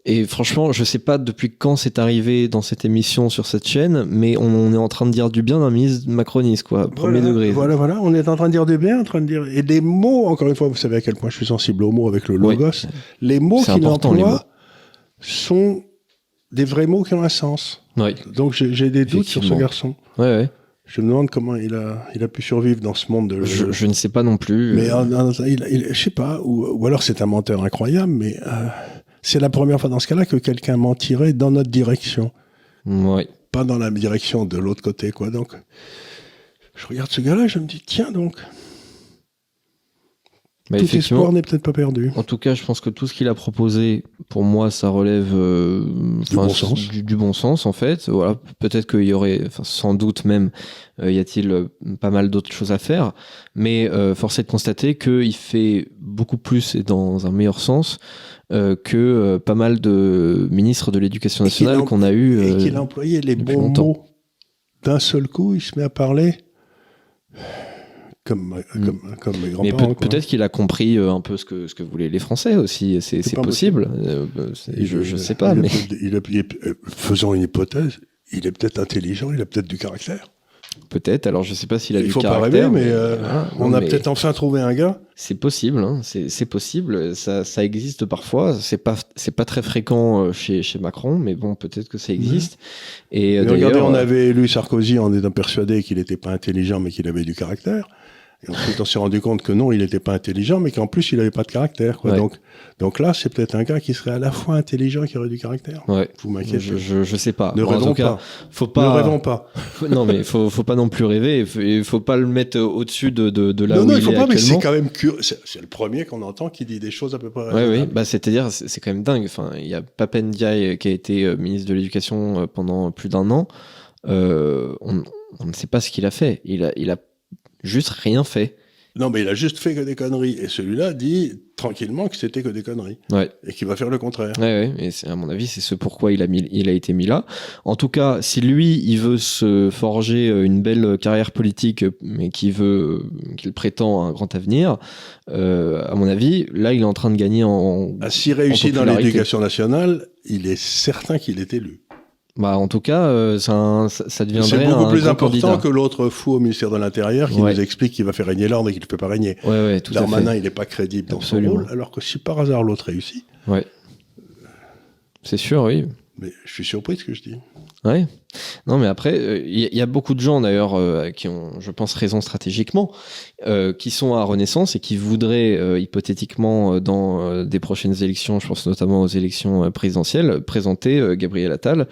et franchement, je sais pas depuis quand c'est arrivé dans cette émission sur cette chaîne, mais on est en train de dire du bien d'un ministre macroniste, quoi, premier degré. Voilà, on est en train de dire du bien, et des mots, encore une fois, vous savez à quel point je suis sensible aux mots avec le logos, les mots qu'il emploie sont des vrais mots qui ont un sens. Oui. Donc j'ai des doutes sur ce garçon. Ouais. Je me demande comment il a pu survivre dans ce monde de... Je ne sais pas non plus. Mais je sais pas, ou alors c'est un menteur incroyable, mais c'est la première fois dans ce cas-là que quelqu'un mentirait dans notre direction. Oui. Pas dans la direction de l'autre côté, quoi. Donc, je regarde ce gars-là, je me dis, tiens donc, tout espoir n'est peut-être pas perdu. En tout cas, je pense que tout ce qu'il a proposé, pour moi, ça relève du bon sens, en fait. Voilà, peut-être qu'il y aurait, sans doute même, y a-t-il pas mal d'autres choses à faire, mais force est de constater qu'il fait beaucoup plus et dans un meilleur sens que pas mal de ministres de l'Éducation nationale qu'on a eu. Et qu'il a employé les bons mots. D'un seul coup, il se met à parler... Comme mes grands-parents. Mais peut-être qu'il a compris un peu ce que voulaient les Français aussi. C'est possible. Je sais pas. Mais... faisons une hypothèse, il est peut-être intelligent, il a peut-être du caractère. Peut-être, alors je sais pas s'il a du caractère. Il faut pas rêver, mais on a peut-être enfin trouvé un gars. C'est possible, hein, c'est possible, ça existe parfois, c'est pas très fréquent chez Macron, mais bon, peut-être que ça existe. Et regardez, on avait élu Sarkozy en étant persuadé qu'il n'était pas intelligent, mais qu'il avait du caractère. Et ensuite, on s'est rendu compte que non, il n'était pas intelligent, mais qu'en plus, il n'avait pas de caractère. Quoi. Ouais. Donc là, c'est peut-être un gars qui serait à la fois intelligent et qui aurait du caractère. Ouais. Vous m'inquiétez. Je sais pas. Ne rêvons pas. Faut pas. Ne rêvons pas. Non, mais faut pas non plus rêver. Il faut pas le mettre au-dessus de là où il est actuellement. Non, il faut pas, mais c'est quand même curieux. C'est le premier qu'on entend qui dit des choses à peu près. Oui. Bah, c'est-à-dire, c'est quand même dingue. Enfin, il y a Pape Ndiaye qui a été ministre de l'Éducation pendant plus d'1 an. On ne sait pas ce qu'il a fait. Il a juste rien fait. Non, mais il a juste fait que des conneries. Et celui-là dit tranquillement que c'était que des conneries. Ouais. Et qu'il va faire le contraire. Ouais. Et à mon avis, c'est ce pourquoi il a été mis là. En tout cas, si lui, il veut se forger une belle carrière politique, mais qu'il prétend un grand avenir, à mon avis, là, il est en train de gagner s'il réussit dans l'éducation nationale, il est certain qu'il est élu. Bah, en tout cas, ça deviendrait c'est beaucoup plus important candidat. Que l'autre fou au ministère de l'Intérieur qui nous explique qu'il va faire régner l'ordre et qu'il ne peut pas régner. Ouais, tout Darmanin, il n'est pas crédible dans son rôle, alors que si par hasard l'autre réussit... Ouais. C'est sûr, oui. Mais je suis surpris de ce que je dis. Ouais. Non, mais après, il y a beaucoup de gens d'ailleurs qui ont, je pense, raison stratégiquement, qui sont à Renaissance et qui voudraient hypothétiquement dans des prochaines élections, je pense notamment aux élections présidentielles, présenter Gabriel Attal,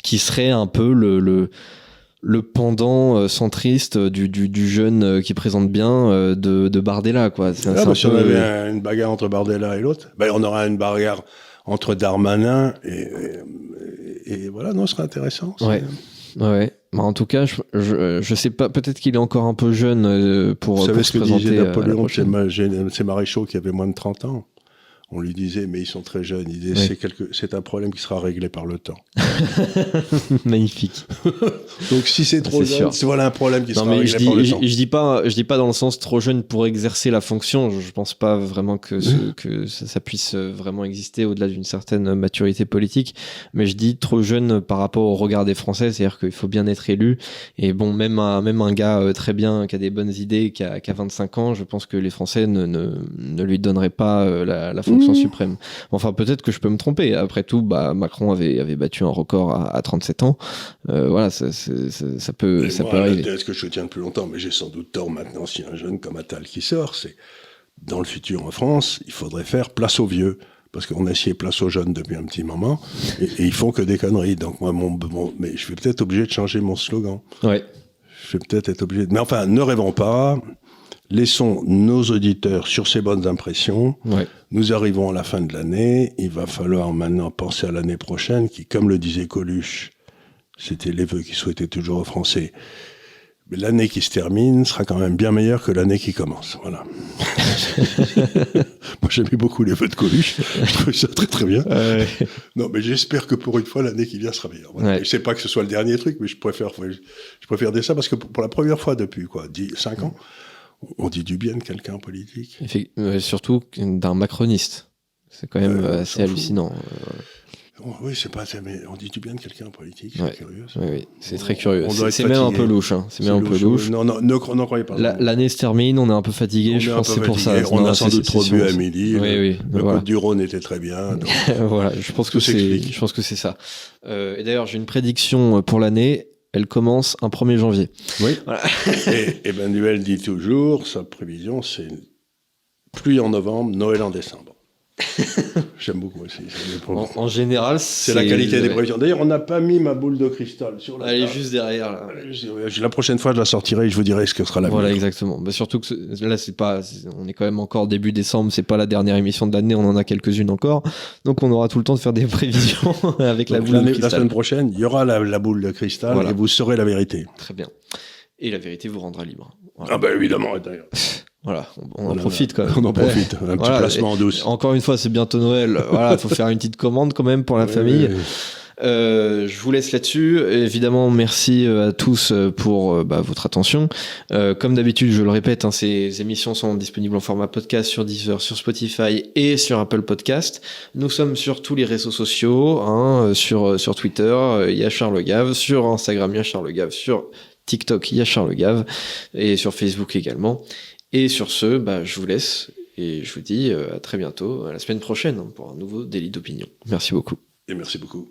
qui serait un peu le pendant centriste du jeune qui présente bien de Bardella, quoi. Si on avait une bagarre entre Bardella et l'autre, on aura une bagarre entre Darmanin et voilà, non, ce serait intéressant. Ouais. Bah, en tout cas, je sais pas, peut-être qu'il est encore un peu jeune pour se présenter. Vous savez ce que disait Napoléon de ses maréchaux qui avaient moins de 30 ans? On lui disait, mais ils sont très jeunes. Il disait, c'est un problème qui sera réglé par le temps. Magnifique. Donc, si c'est trop jeune, voilà un problème qui sera réglé par le temps. Je dis pas dans le sens trop jeune pour exercer la fonction. Je pense pas vraiment que ça puisse vraiment exister au-delà d'une certaine maturité politique. Mais je dis trop jeune par rapport au regard des Français. C'est-à-dire qu'il faut bien être élu. Et bon, même un gars très bien, qui a des bonnes idées, qui a 25 ans, je pense que les Français ne lui donneraient pas la fonction suprême. Enfin, peut-être que je peux me tromper. Après tout, Macron avait battu un record à 37 ans. Voilà, ça peut arriver. Est-ce que je tiens depuis longtemps, mais j'ai sans doute tort maintenant si un jeune comme Attal qui sort, c'est dans le futur en France, il faudrait faire place aux vieux. Parce qu'on a essayé place aux jeunes depuis un petit moment, et ils font que des conneries. Donc moi, mais je vais peut-être obligé de changer mon slogan. Ouais. Je vais peut-être être obligé. Mais enfin, ne rêvons pas. Laissons nos auditeurs sur ces bonnes impressions. Ouais. Nous arrivons à la fin de l'année. Il va falloir maintenant penser à l'année prochaine, qui, comme le disait Coluche, c'était les vœux qu'il souhaitait toujours aux Français. Mais l'année qui se termine sera quand même bien meilleure que l'année qui commence. Voilà. Moi, j'aimais beaucoup les vœux de Coluche. Je trouve ça très, très bien. Non, mais j'espère que pour une fois, l'année qui vient sera meilleure. Voilà. Je sais pas que ce soit le dernier truc, mais je préfère dire ça parce que pour la première fois depuis, 5 ans, on dit du bien de quelqu'un en politique. Surtout d'un macroniste. C'est quand même assez hallucinant. Oui, c'est pas, mais on dit du bien de quelqu'un en politique, c'est curieux. Oui, c'est très curieux. C'est même un peu louche. C'est même un peu louche. Non, n'en croyez pas. L'année se termine, on est un peu fatigué, je pense que c'est pour ça. On a sans doute trop bu à midi. Oui. Le Côte du Rhône était très bien. Donc, voilà, je pense que c'est ça. Et d'ailleurs, j'ai une prédiction pour l'année. Elle commence un 1er janvier. Oui. Voilà. Et Emmanuel dit toujours, sa prévision, c'est pluie en novembre, Noël en décembre. J'aime beaucoup aussi. En général, c'est la qualité des prévisions. D'ailleurs, on n'a pas mis ma boule de cristal sur la table. Elle est juste derrière. Là. La prochaine fois, je la sortirai et je vous dirai ce que sera la Voilà, mienne. Exactement. Surtout que là, on est quand même encore début décembre. C'est pas la dernière émission de l'année. On en a quelques-unes encore. Donc, on aura tout le temps de faire des prévisions avec la boule de cristal. La semaine prochaine, il y aura la boule de cristal et vous saurez la vérité. Très bien. Et la vérité vous rendra libre. Voilà. Ah ben évidemment, d'ailleurs. Voilà, on en profite quand même. On en profite, un petit placement en douce. Encore une fois, c'est bientôt Noël. Voilà, faut faire une petite commande quand même pour la famille. Je vous laisse là-dessus. Évidemment, merci à tous pour votre attention. Comme d'habitude, je le répète, ces émissions sont disponibles en format podcast sur Deezer, sur Spotify et sur Apple Podcast. Nous sommes sur tous les réseaux sociaux, sur Twitter, il y a Charles Gave, sur Instagram, il y a Charles Gave, sur TikTok, il y a Charles Gave, et sur Facebook également. Et sur ce, je vous laisse et je vous dis à très bientôt, à la semaine prochaine pour un nouveau délit d'opinion. Merci beaucoup. Et merci beaucoup.